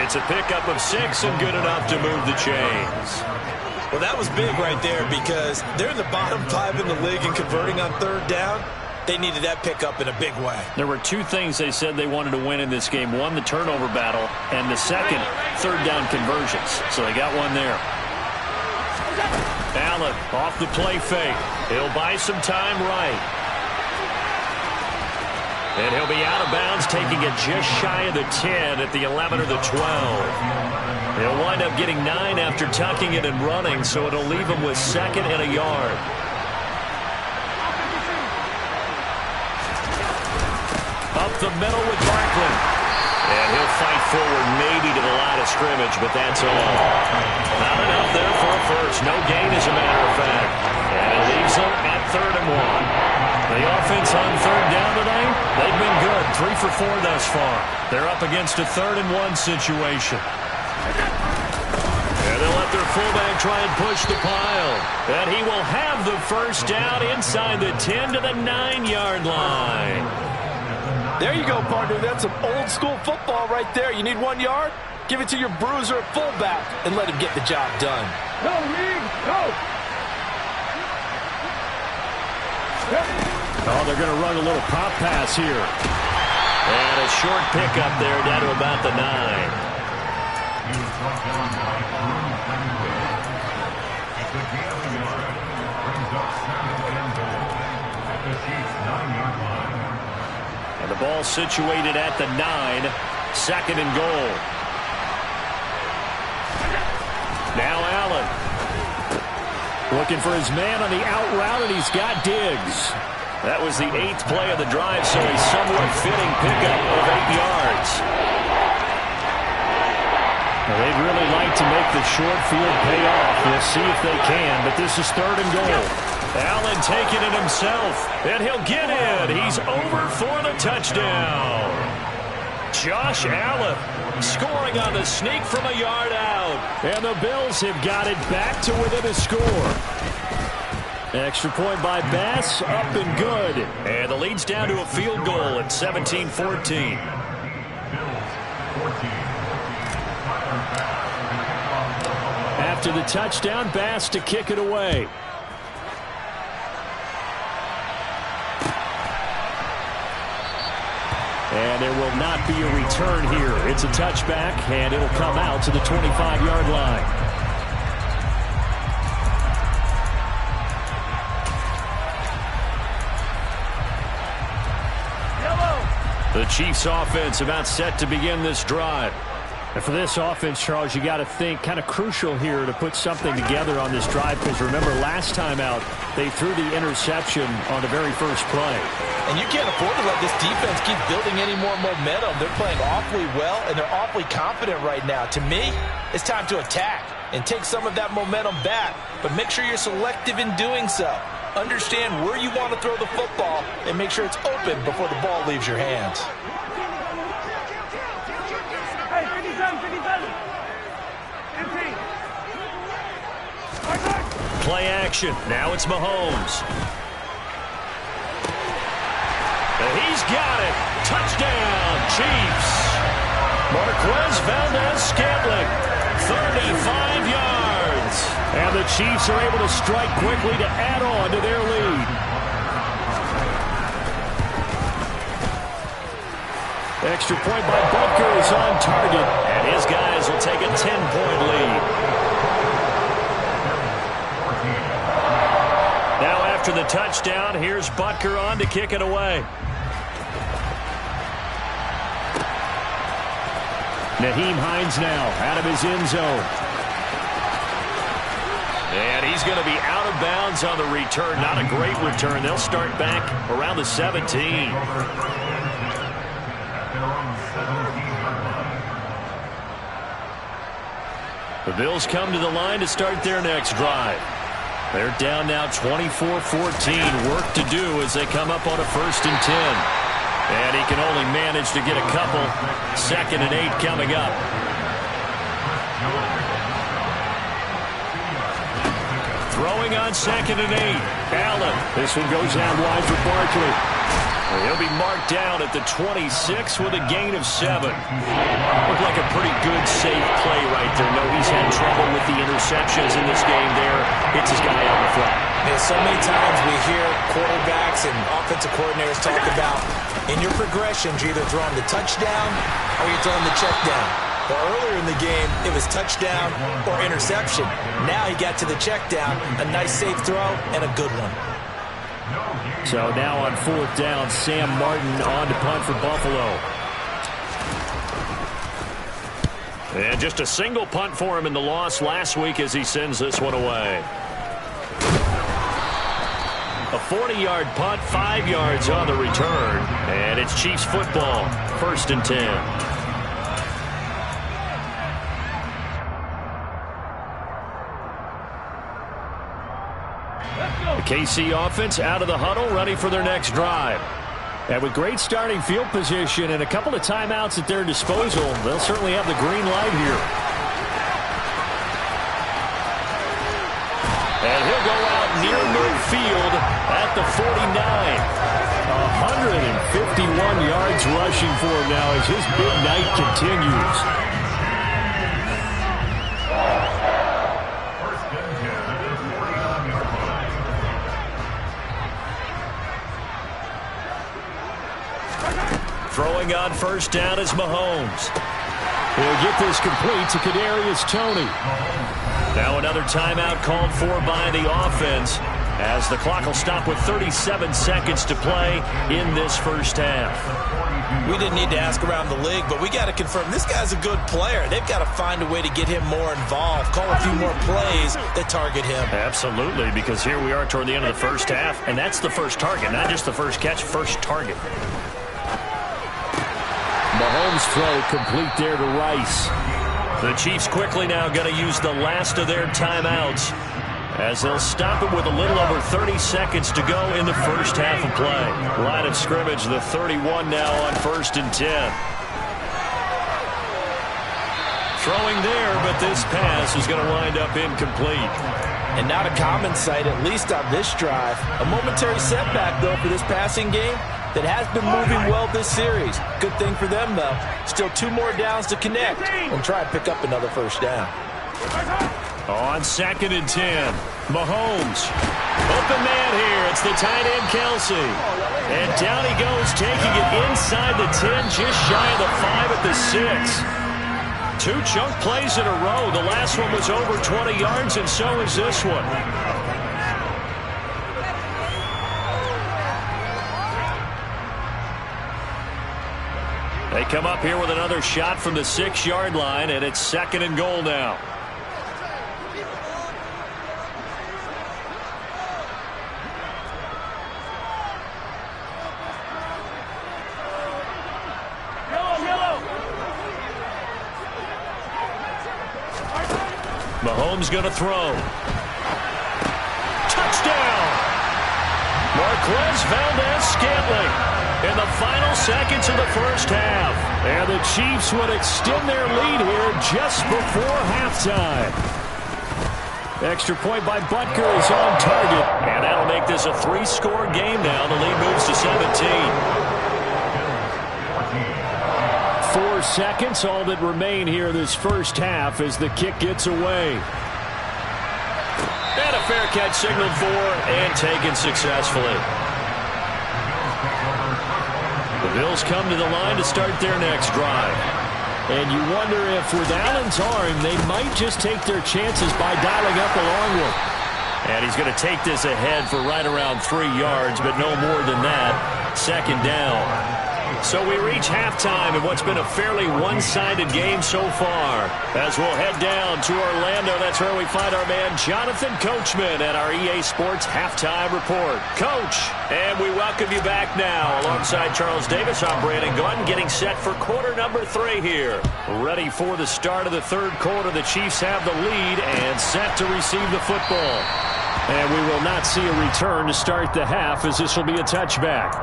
It's a pickup of 6 and good enough to move the chains. Well, that was big right there because they're in the bottom 5 in the league and converting on third down. They needed that pickup in a big way. There were 2 things they said they wanted to win in this game. One, the turnover battle, and the second, third down conversions. So they got one there. Allen off the play fake. He'll buy some time right. And he'll be out of bounds, taking it just shy of the 10 at the 11 or the 12. He'll wind up getting 9 after tucking it and running, so it'll leave him with 2nd and a yard. Up the middle with Barkley. And he'll fight forward maybe to the line of scrimmage, but that's all. Not enough there for a first. No gain, as a matter of fact. And it leaves them at 3rd and 1. The offense on third down today, they've been good. 3 for 4 thus far. They're up against a 3rd and 1 situation. And they'll let their fullback try and push the pile. And he will have the first down inside the 10 to the 9-yard line. There you go, partner. That's some old-school football right there. You need 1 yard? Give it to your bruiser at fullback and let him get the job done. Go, Reed, go! Oh, they're going to run a little pop pass here. And a short pickup there down to about the 9. And the ball situated at the 9. 2nd and goal. Now Allen. Looking for his man on the out route, and he's got Diggs. That was the 8th play of the drive, so a somewhat fitting pickup of 8 yards. Well, they'd really like to make the short field pay off. We'll see if they can, but this is 3rd and goal. Allen taking it himself, and he'll get in. He's over for the touchdown. Josh Allen scoring on the sneak from a yard out. And the Bills have got it back to within a score. Extra point by Bass, up and good. And the lead's down to a field goal at 17-14. After the touchdown, Bass to kick it away. And there will not be a return here. It's a touchback, and it'll come out to the 25-yard line. The Chiefs offense about set to begin this drive. And for this offense, Charles, you got to think kind of crucial here to put something together on this drive, because remember last time out they threw the interception on the very first play. And you can't afford to let this defense keep building any more momentum. They're playing awfully well, and they're awfully confident right now. To me, it's time to attack and take some of that momentum back, but make sure you're selective in doing so. Understand where you want to throw the football and make sure it's open before the ball leaves your hands. Play action. Now it's Mahomes. And he's got it. Touchdown, Chiefs. Marquez Valdes-Scantling, 35 yards. And the Chiefs are able to strike quickly to add on to their lead. Extra point by Butker is on target, and his guys will take a 10-point lead. Now after the touchdown, here's Butker on to kick it away. Nyheim Hines now out of his end zone. And he's going to be out of bounds on the return. Not a great return. They'll start back around the 17. The Bills come to the line to start their next drive. They're down now 24-14. Work to do as they come up on a 1st and 10. And he can only manage to get a couple. 2nd and 8 coming up. Throwing on 2nd and 8. Allen. This one goes out wide for Barkley. He'll be marked down at the 26 with a gain of 7. Looked like a pretty good, safe play right there. No, he's had trouble with the interceptions in this game there. Hits his guy on the flat. Yeah, so many times we hear quarterbacks and offensive coordinators talk about in your progressions, you're either throwing the touchdown or you're throwing the check down. Well, earlier in the game, it was touchdown or interception. Now he got to the check down, a nice safe throw, and a good one. So now on 4th down, Sam Martin on to punt for Buffalo. And just a single punt for him in the loss last week as he sends this one away. A 40-yard punt, 5 yards on the return. And it's Chiefs football, 1st and 10. The KC offense out of the huddle, ready for their next drive. And with great starting field position and a couple of timeouts at their disposal, they'll certainly have the green light here. And he'll go out near midfield at the 49. 151 yards rushing for him now as his big night continues. Throwing on 1st down is Mahomes. He'll get this complete to Kadarius Toney. Now another timeout called for by the offense as the clock will stop with 37 seconds to play in this 1st half. We didn't need to ask around the league, but we got to confirm this guy's a good player. They've got to find a way to get him more involved, call a few more plays that target him. Absolutely, because here we are toward the end of the 1st half, and that's the first target, not just the first catch, first target. Mahomes' throw complete there to Rice. The Chiefs quickly now going to use the last of their timeouts as they'll stop it with a little over 30 seconds to go in the 1st half of play. Line of scrimmage, the 31 now on 1st and 10. Throwing there, but this pass is going to wind up incomplete. And not a common sight, at least on this drive. A momentary setback, though, for this passing game that has been moving well this series. Good thing for them, though. Still 2 more downs to connect and try and pick up another 1st down. On 2nd and 10, Mahomes. Open man here. It's the tight end, Kelsey. And down he goes, taking it inside the 10, just shy of the 5 at the 6. 2 chunk plays in a row. The last one was over 20 yards, and so is this one. They come up here with another shot from the 6-yard line, and it's 2nd and goal now. Mahomes going to throw. Touchdown! Marquez Valdez-Scantling in the final seconds of the 1st half. And the Chiefs would extend their lead here just before halftime. Extra point by Butker is on target. And that'll make this a 3-score game now. The lead moves to 17. 4 seconds, all that remain here this 1st half as the kick gets away. And a fair catch signaled for and taken successfully. The Bills come to the line to start their next drive. And you wonder if with Allen's arm, they might just take their chances by dialing up a long one. And he's going to take this ahead for right around 3 yards, but no more than that. 2nd down. So we reach halftime in what's been a fairly one-sided game so far. As we'll head down to Orlando, that's where we find our man Jonathan Coachman at our EA Sports Halftime Report. Coach, and we welcome you back now. Alongside Charles Davis, I'm Brandon Gaudin, getting set for quarter number 3 here. Ready for the start of the 3rd quarter. The Chiefs have the lead and set to receive the football. And we will not see a return to start the half, as this will be a touchback.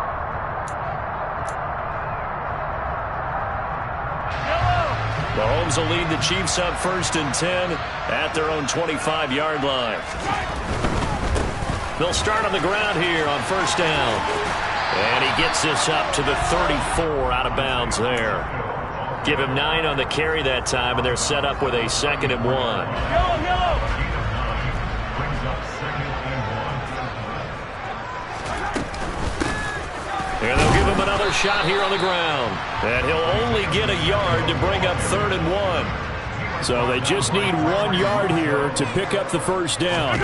Mahomes will lead the Chiefs up 1st and 10 at their own 25-yard line. They'll start on the ground here on 1st down. And he gets this up to the 34 out of bounds there. Give him 9 on the carry that time, and they're set up with a 2nd and 1. And they'll give him another shot here on the ground. And he'll only get a yard to bring up 3rd and 1. So they just need 1 yard here to pick up the 1st down.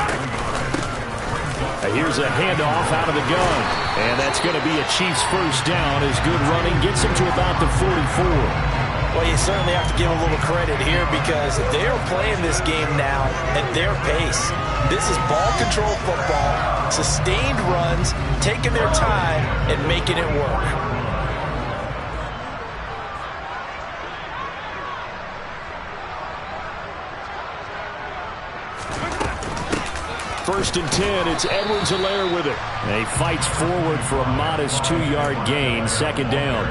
Here's a handoff out of the gun. And that's going to be a Chiefs 1st down as good running gets him to about the 44. Well, you certainly have to give them a little credit here because they are playing this game now at their pace. This is ball control football, sustained runs, taking their time and making it work. 1st and 10, it's Edwards-Helaire with it. And he fights forward for a modest 2-yard gain, 2nd down.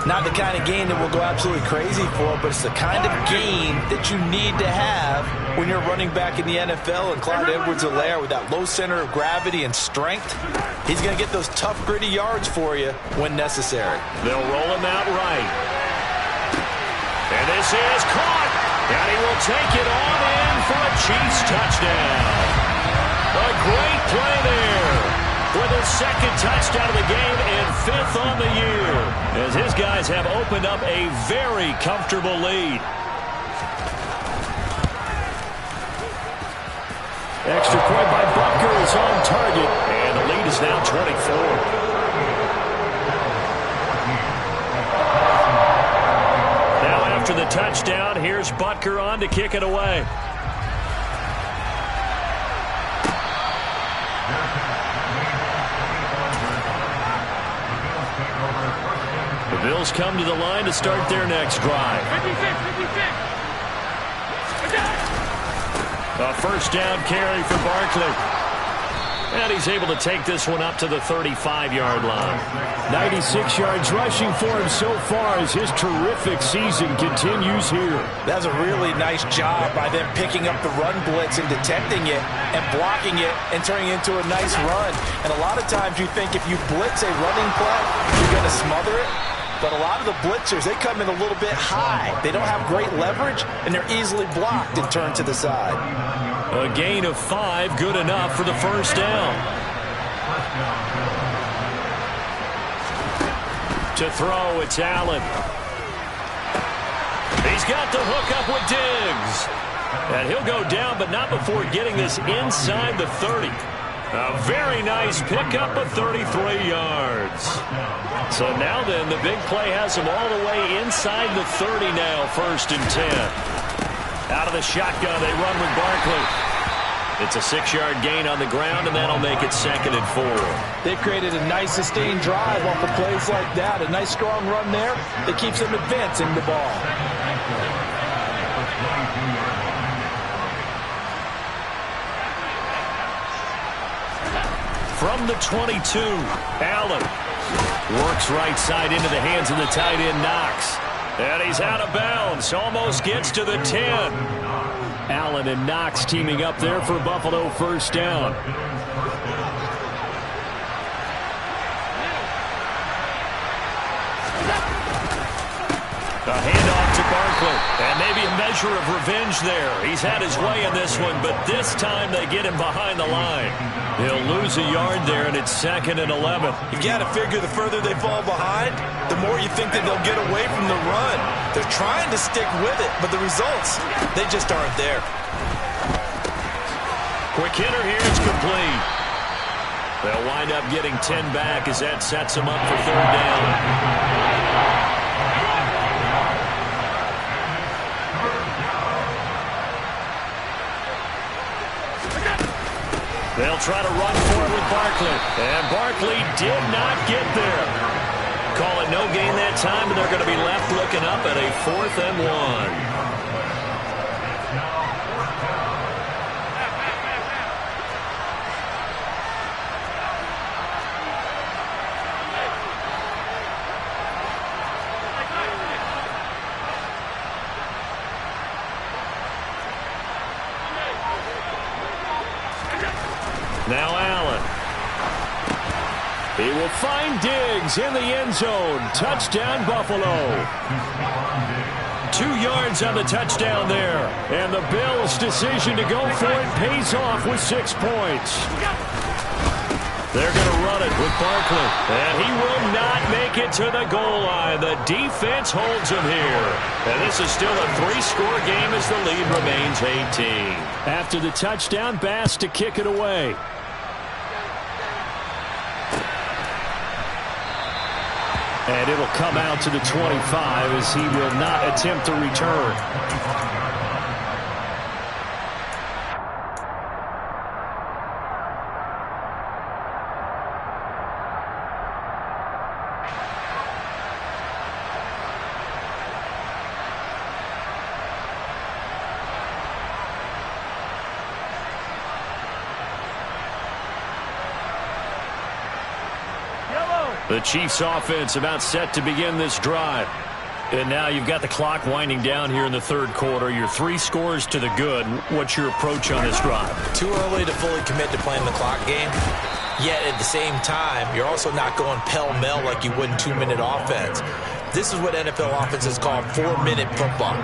Not the kind of gain that we'll go absolutely crazy for, but it's the kind of gain that you need to have when you're running back in the NFL. And Clyde Edwards-Helaire, with that low center of gravity and strength, he's going to get those tough, gritty yards for you when necessary. They'll roll him out right. And this is caught. And he will take it on in for a Chiefs touchdown. A great play there with his 2nd touchdown of the game and 5th on the year, as his guys have opened up a very comfortable lead. Extra point by Butker is on target, and the lead is now 24. Now after the touchdown, here's Butker on to kick it away. The Bills come to the line to start their next drive. A 1st down carry for Barkley. And he's able to take this one up to the 35-yard line. 96 yards rushing for him so far as his terrific season continues here. That's a really nice job by them picking up the run blitz and detecting it and blocking it and turning it into a nice run. And a lot of times you think if you blitz a running play, you're going to smother it. But a lot of the blitzers, they come in a little bit high. They don't have great leverage, and they're easily blocked and turned to the side. A gain of 5, good enough for the 1st down. To throw, it's Allen. He's got the hook up with Diggs. And he'll go down, but not before getting this inside the 30. A very nice pickup of 33 yards. So now then, the big play has him all the way inside the 30 now, 1st and 10. Out of the shotgun, they run with Barkley. It's a 6-yard gain on the ground, and that'll make it 2nd and 4. They've created a nice sustained drive off of plays like that. A nice strong run there that keeps them advancing the ball. From the 22, Allen works right side into the hands of the tight end, Knox. And he's out of bounds, almost gets to the 10. Allen and Knox teaming up there for Buffalo 1st down. A handoff to Barkley, and maybe a measure of revenge there. He's had his way in this one, but this time they get him behind the line. He'll lose a yard there, and it's 2nd and 11. You got to figure the further they fall behind, the more you think that they'll get away from the run. They're trying to stick with it, but the results, they just aren't there. Quick hitter here, it's complete. They'll wind up getting 10 back as that sets them up for 3rd down. They'll try to run for it with Barkley. And Barkley did not get there. Call it no gain that time, and they're going to be left looking up at a 4th and 1. Now Allen. He will find Diggs in the end zone. Touchdown, Buffalo. 2 yards on the touchdown there. And the Bills' decision to go for it pays off with 6 points. They're going to run it with Barkley. And he will not make it to the goal line. The defense holds him here. And this is still a 3-score game as the lead remains 18. After the touchdown, Bass to kick it away. And it'll come out to the 25 as he will not attempt to return. The Chiefs offense about set to begin this drive. And now you've got the clock winding down here in the third quarter. You're 3 scores to the good. What's your approach on this drive? Too early to fully commit to playing the clock game. Yet at the same time, you're also not going pell-mell like you would in 2-minute offense. This is what NFL offenses call 4-minute football.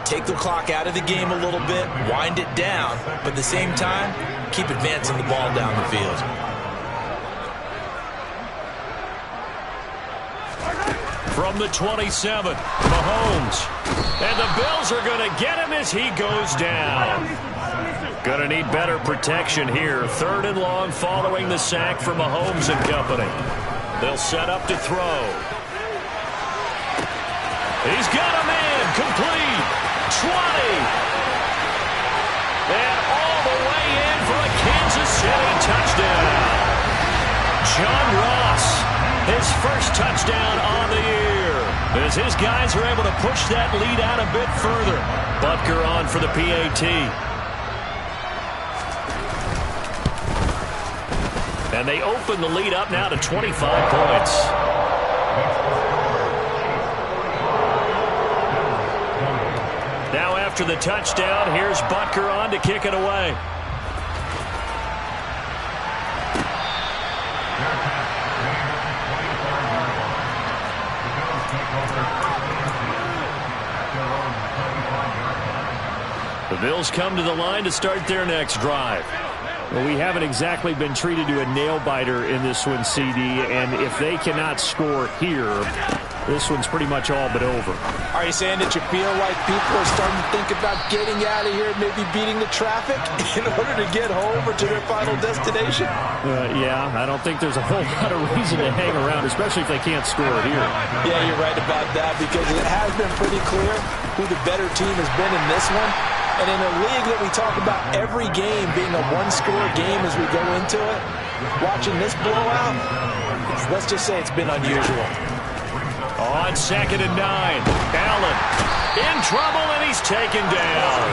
Take the clock out of the game a little bit, wind it down, but at the same time, keep advancing the ball down the field. From the 27, Mahomes. And the Bills are going to get him as he goes down. Going to need better protection here. 3rd and long following the sack for Mahomes and company. They'll set up to throw. He's got him in. Complete. 20. And all the way in for a Kansas City touchdown. John Ross. His first touchdown on the year. As his guys are able to push that lead out a bit further. Butker on for the PAT. And they open the lead up now to 25 points. Now after the touchdown, here's Butker on to kick it away. The Bills come to the line to start their next drive. Well, we haven't exactly been treated to a nail-biter in this one, CD, and if they cannot score here, this one's pretty much all but over. Are you saying that you feel like people are starting to think about getting out of here, maybe beating the traffic in order to get home or to their final destination? Yeah, I don't think there's a whole lot of reason to hang around, especially if they can't score here. Yeah, you're right about that, because it has been pretty clear who the better team has been in this one. And in a league that we talk about every game being a 1-score game as we go into it, watching this blowout, let's just say it's been unusual. On 2nd and 9, Allen in trouble, and he's taken down.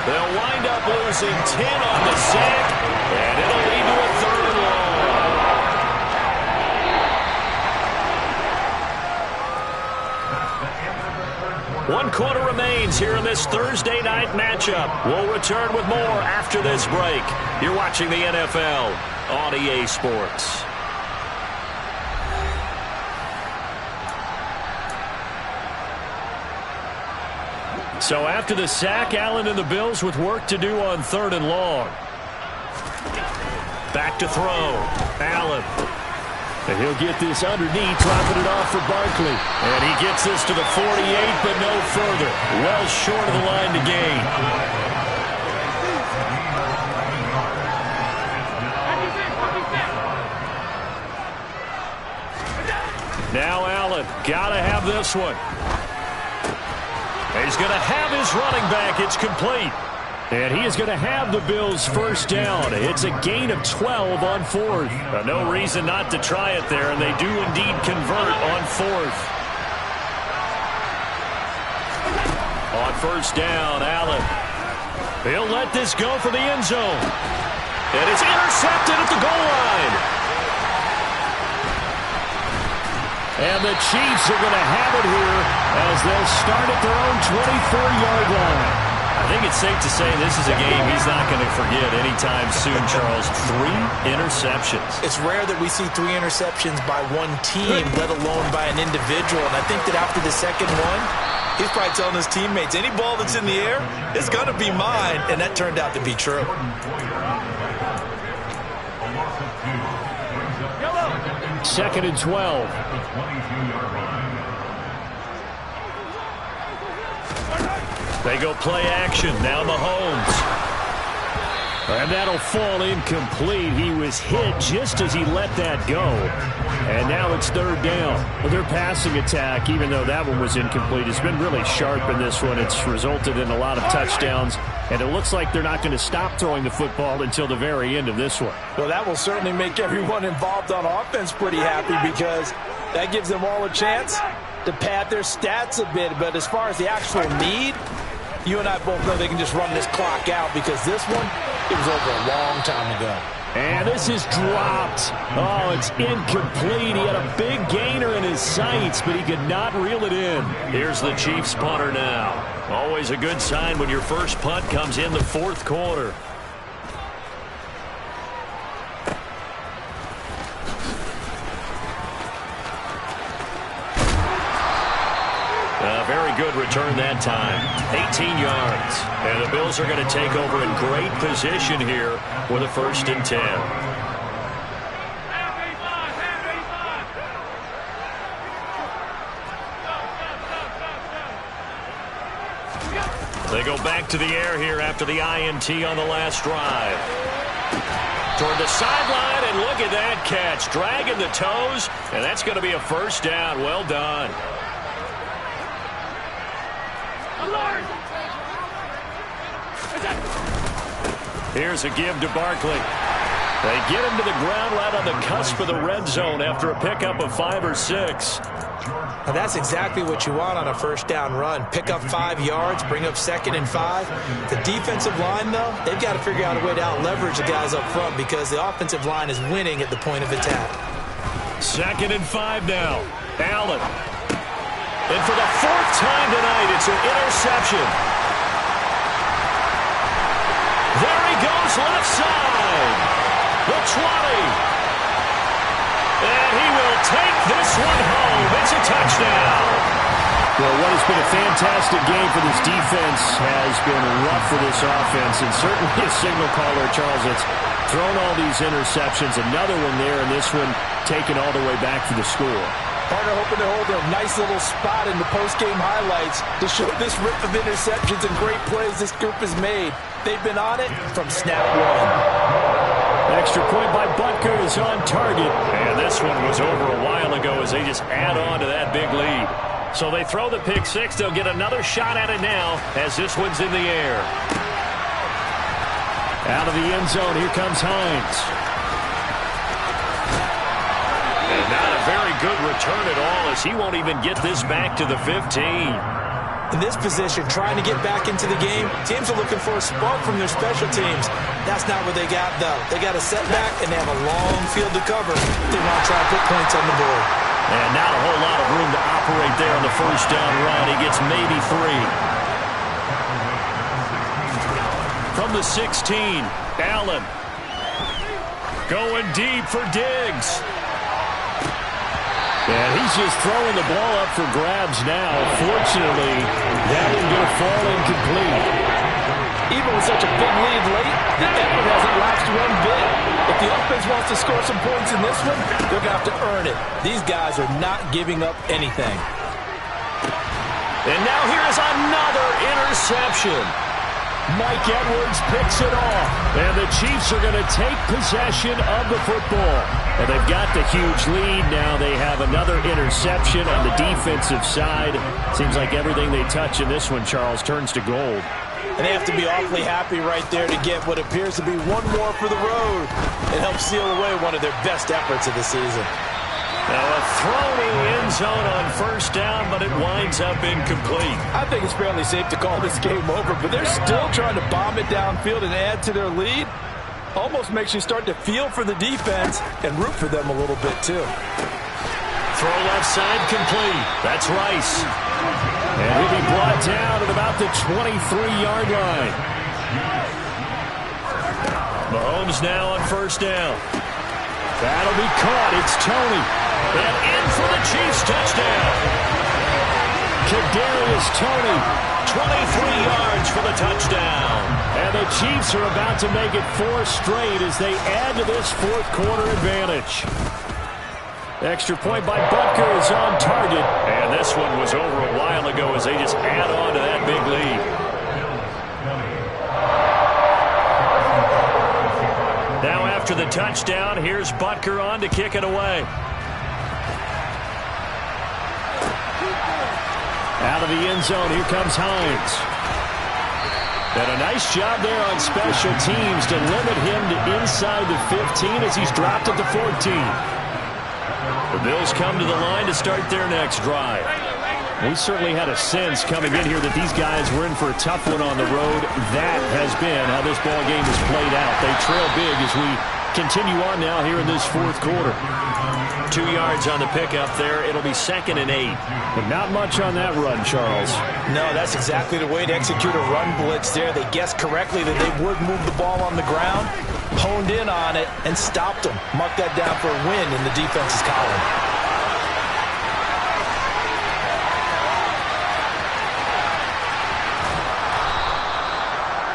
They'll wind up losing 10 on the sack, and it'll lead to a 3rd and long. 1 quarter remains here in this Thursday night matchup. We'll return with more after this break. You're watching the NFL on EA Sports. So after the sack, Allen and the Bills with work to do on 3rd and long. Back to throw. Allen. And he'll get this underneath, dropping it off for Barkley. And he gets this to the 48, but no further. Well short of the line to gain. Now Allen, gotta have this one. He's going to have his running back. It's complete. And he is going to have the Bills' first down. It's a gain of 12 on 4th. No reason not to try it there, and they do indeed convert on 4th. On 1st down, Allen. He'll let this go for the end zone. And it's intercepted at the goal line. And the Chiefs are going to have it here as they'll start at their own 24-yard line. I think it's safe to say this is a game he's not going to forget anytime soon, Charles. 3 interceptions. It's rare that we see 3 interceptions by one team, let alone by an individual. And I think that after the second one, he's probably telling his teammates, any ball that's in the air is going to be mine. And that turned out to be true. 2nd and 12. They go play action. Now Mahomes. And that'll fall incomplete. He was hit just as he let that go. And now it's 3rd down. Their passing attack, even though that one was incomplete, has been really sharp in this one. It's resulted in a lot of touchdowns. And it looks like they're not going to stop throwing the football until the very end of this one. Well, that will certainly make everyone involved on offense pretty happy, because that gives them all a chance to pad their stats a bit. But as far as the actual need, you and I both know they can just run this clock out, because this one, it was over a long time ago. And this is dropped. Oh, it's incomplete. He had a big gainer in his sights, but he could not reel it in. Here's the Chiefs punter now. Always a good sign when your first punt comes in the 4th quarter. Very good return that time. 18 yards. And the Bills are going to take over in great position here with a 1st and 10. They go back to the air here after the INT on the last drive. Toward the sideline, and look at that catch. Dragging the toes, and that's going to be a 1st down. Well done. Here's a give to Barkley. They get him to the ground right on the cusp of the red zone after a pickup of 5 or 6. Now that's exactly what you want on a 1st down run. Pick up 5 yards, bring up 2nd and 5. The defensive line, though, they've got to figure out a way to out-leverage the guys up front, because the offensive line is winning at the point of attack. 2nd and 5 now. Allen. And for the 4th time tonight, it's an interception. There he goes, left side. The 20. And he will take this one home. It's a touchdown. Well, what has been a fantastic game for this defense has been rough for this offense. And certainly a signal caller, Charles, that's thrown all these interceptions. Another one there, and this one taken all the way back for the score. Partner hoping to hold a nice little spot in the post-game highlights to show this rip of interceptions and great plays this group has made. They've been on it from snap one. Extra point by Butker is on target. And this one was over a while ago as they just add on to that big lead. So they throw the pick 6. They'll get another shot at it now as this one's in the air. Out of the end zone, here comes Hines. And not a very good return at all, as he won't even get this back to the 15. In this position, trying to get back into the game, teams are looking for a spark from their special teams. That's not what they got, though. They got a setback, and they have a long field to cover. They want to try to put points on the board. And not a whole lot of room to operate there on the 1st down run. He gets maybe 3. From the 16, Allen. Going deep for Diggs. And he's just throwing the ball up for grabs now. Fortunately, that one going to fall incomplete. Even with such a big lead late, the effort hasn't lapsed one bit. If the offense wants to score some points in this one, they're going to have to earn it. These guys are not giving up anything. And now here is another interception. Mike Edwards picks it off. And the Chiefs are going to take possession of the football. And they've got the huge lead. Now they have another interception on the defensive side. Seems like everything they touch in this one, Charles, turns to gold. And they have to be awfully happy right there to get what appears to be one more for the road. It helps seal away one of their best efforts of the season. Now a throw in the end zone on 1st down, but it winds up incomplete. I think it's fairly safe to call this game over, but they're still trying to bomb it downfield and add to their lead. Almost makes you start to feel for the defense and root for them a little bit too. Throw left side complete. That's Rice. And he'll be brought down at about the 23-yard line. Mahomes now on first down. That'll be caught. It's Toney. And in for the Chiefs touchdown. Kadarius Toney, 23 yards for the touchdown. And the Chiefs are about to make it 4 straight as they add to this fourth quarter advantage. Extra point by Butker is on target. And this one was over a while ago as they just add on to that big lead. Now after the touchdown, here's Butker on to kick it away. Out of the end zone, here comes Hines. And a nice job there on special teams to limit him to inside the 15 as he's dropped at the 14. The Bills come to the line to start their next drive. We certainly had a sense coming in here that these guys were in for a tough one on the road. That has been how this ball game has played out. They trail big as we continue on now here in this fourth quarter. 2 yards on the pickup there. It'll be 2nd and 8. But not much on that run, Charles. No, that's exactly the way to execute a run blitz there. They guessed correctly that they would move the ball on the ground, honed in on it, and stopped them. Mark that down for a win in the defense's column.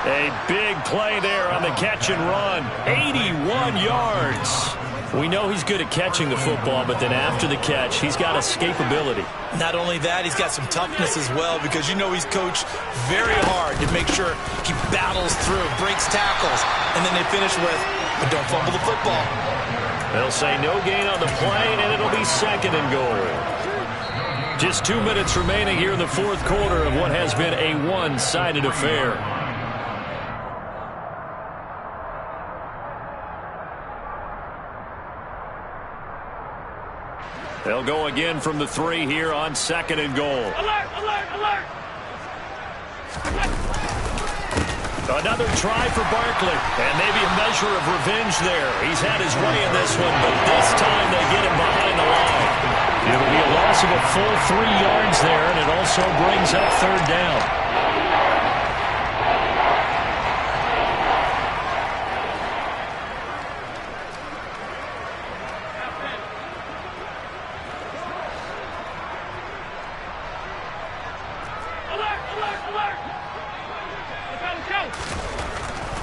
A big play there on the catch and run. 81 yards. We know he's good at catching the football, but then after the catch, he's got escapability. Not only that, he's got some toughness as well because you know he's coached very hard to make sure he battles through, breaks tackles, and then they finish with, but don't fumble the football. They'll say no gain on the play, and it'll be 2nd and goal. Just 2 minutes remaining here in the fourth quarter of what has been a one-sided affair. They'll go again from the 3 here on 2nd and goal. Alert, alert, alert! Another try for Barkley, and maybe a measure of revenge there. He's had his way in this one, but this time they get him behind the line. It'll be a loss of a full 3 yards there, and it also brings up 3rd down.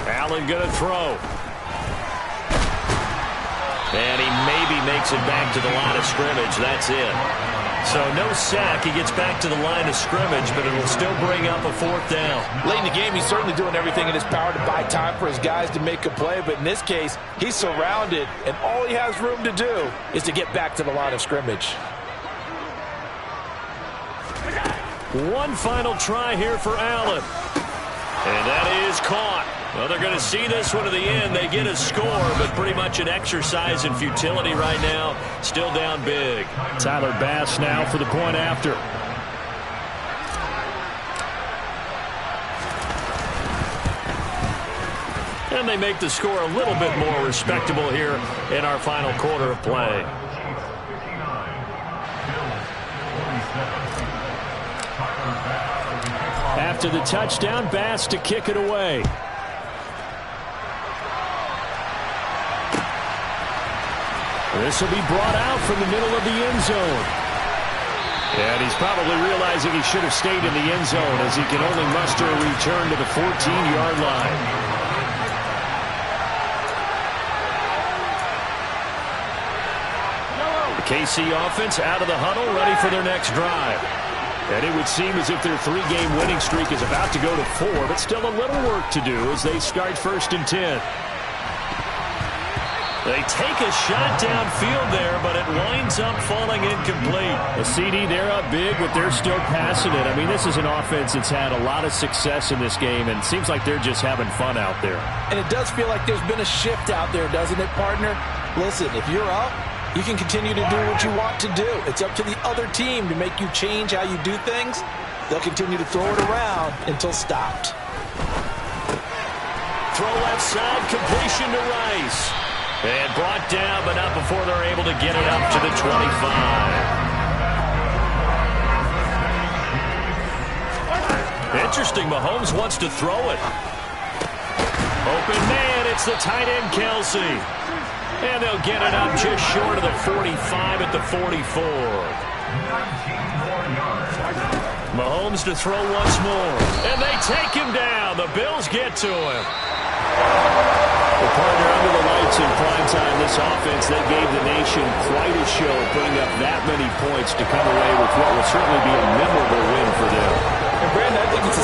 Allen going to throw. And he maybe makes it back to the line of scrimmage. That's it. So no sack. He gets back to the line of scrimmage, but it will still bring up a 4th down. Late in the game, he's certainly doing everything in his power to buy time for his guys to make a play. But in this case, he's surrounded, and all he has room to do is to get back to the line of scrimmage. One final try here for Allen. And that is caught. Well, they're going to see this one to the end. They get a score, but pretty much an exercise in futility right now. Still down big. Tyler Bass now for the point after. And they make the score a little bit more respectable here in our final quarter of play. After the touchdown, Bass to kick it away. This will be brought out from the middle of the end zone. And he's probably realizing he should have stayed in the end zone as he can only muster a return to the 14-yard line. The KC offense out of the huddle, ready for their next drive. And it would seem as if their 3-game winning streak is about to go to 4, but still a little work to do as they start 1st and 10. They take a shot downfield there, but it winds up falling incomplete. The CD, they're up big, but they're still passing it. I mean, this is an offense that's had a lot of success in this game, and it seems like they're just having fun out there. And it does feel like there's been a shift out there, doesn't it, partner? Listen, if you're up, you can continue to do what you want to do. It's up to the other team to make you change how you do things. They'll continue to throw it around until stopped. Throw left side, completion to Rice. And brought down, but not before they're able to get it up to the 25. Interesting, Mahomes wants to throw it. Open man, it's the tight end, Kelsey. And they'll get it up just short of the 45 at the 44. Mahomes to throw once more. And they take him down. The Bills get to him. Well, partner, under the lights in prime time, this offense, they gave the nation quite a show, putting up that many points to come away with what will certainly be a memorable win for them. And Brandon, I think it's a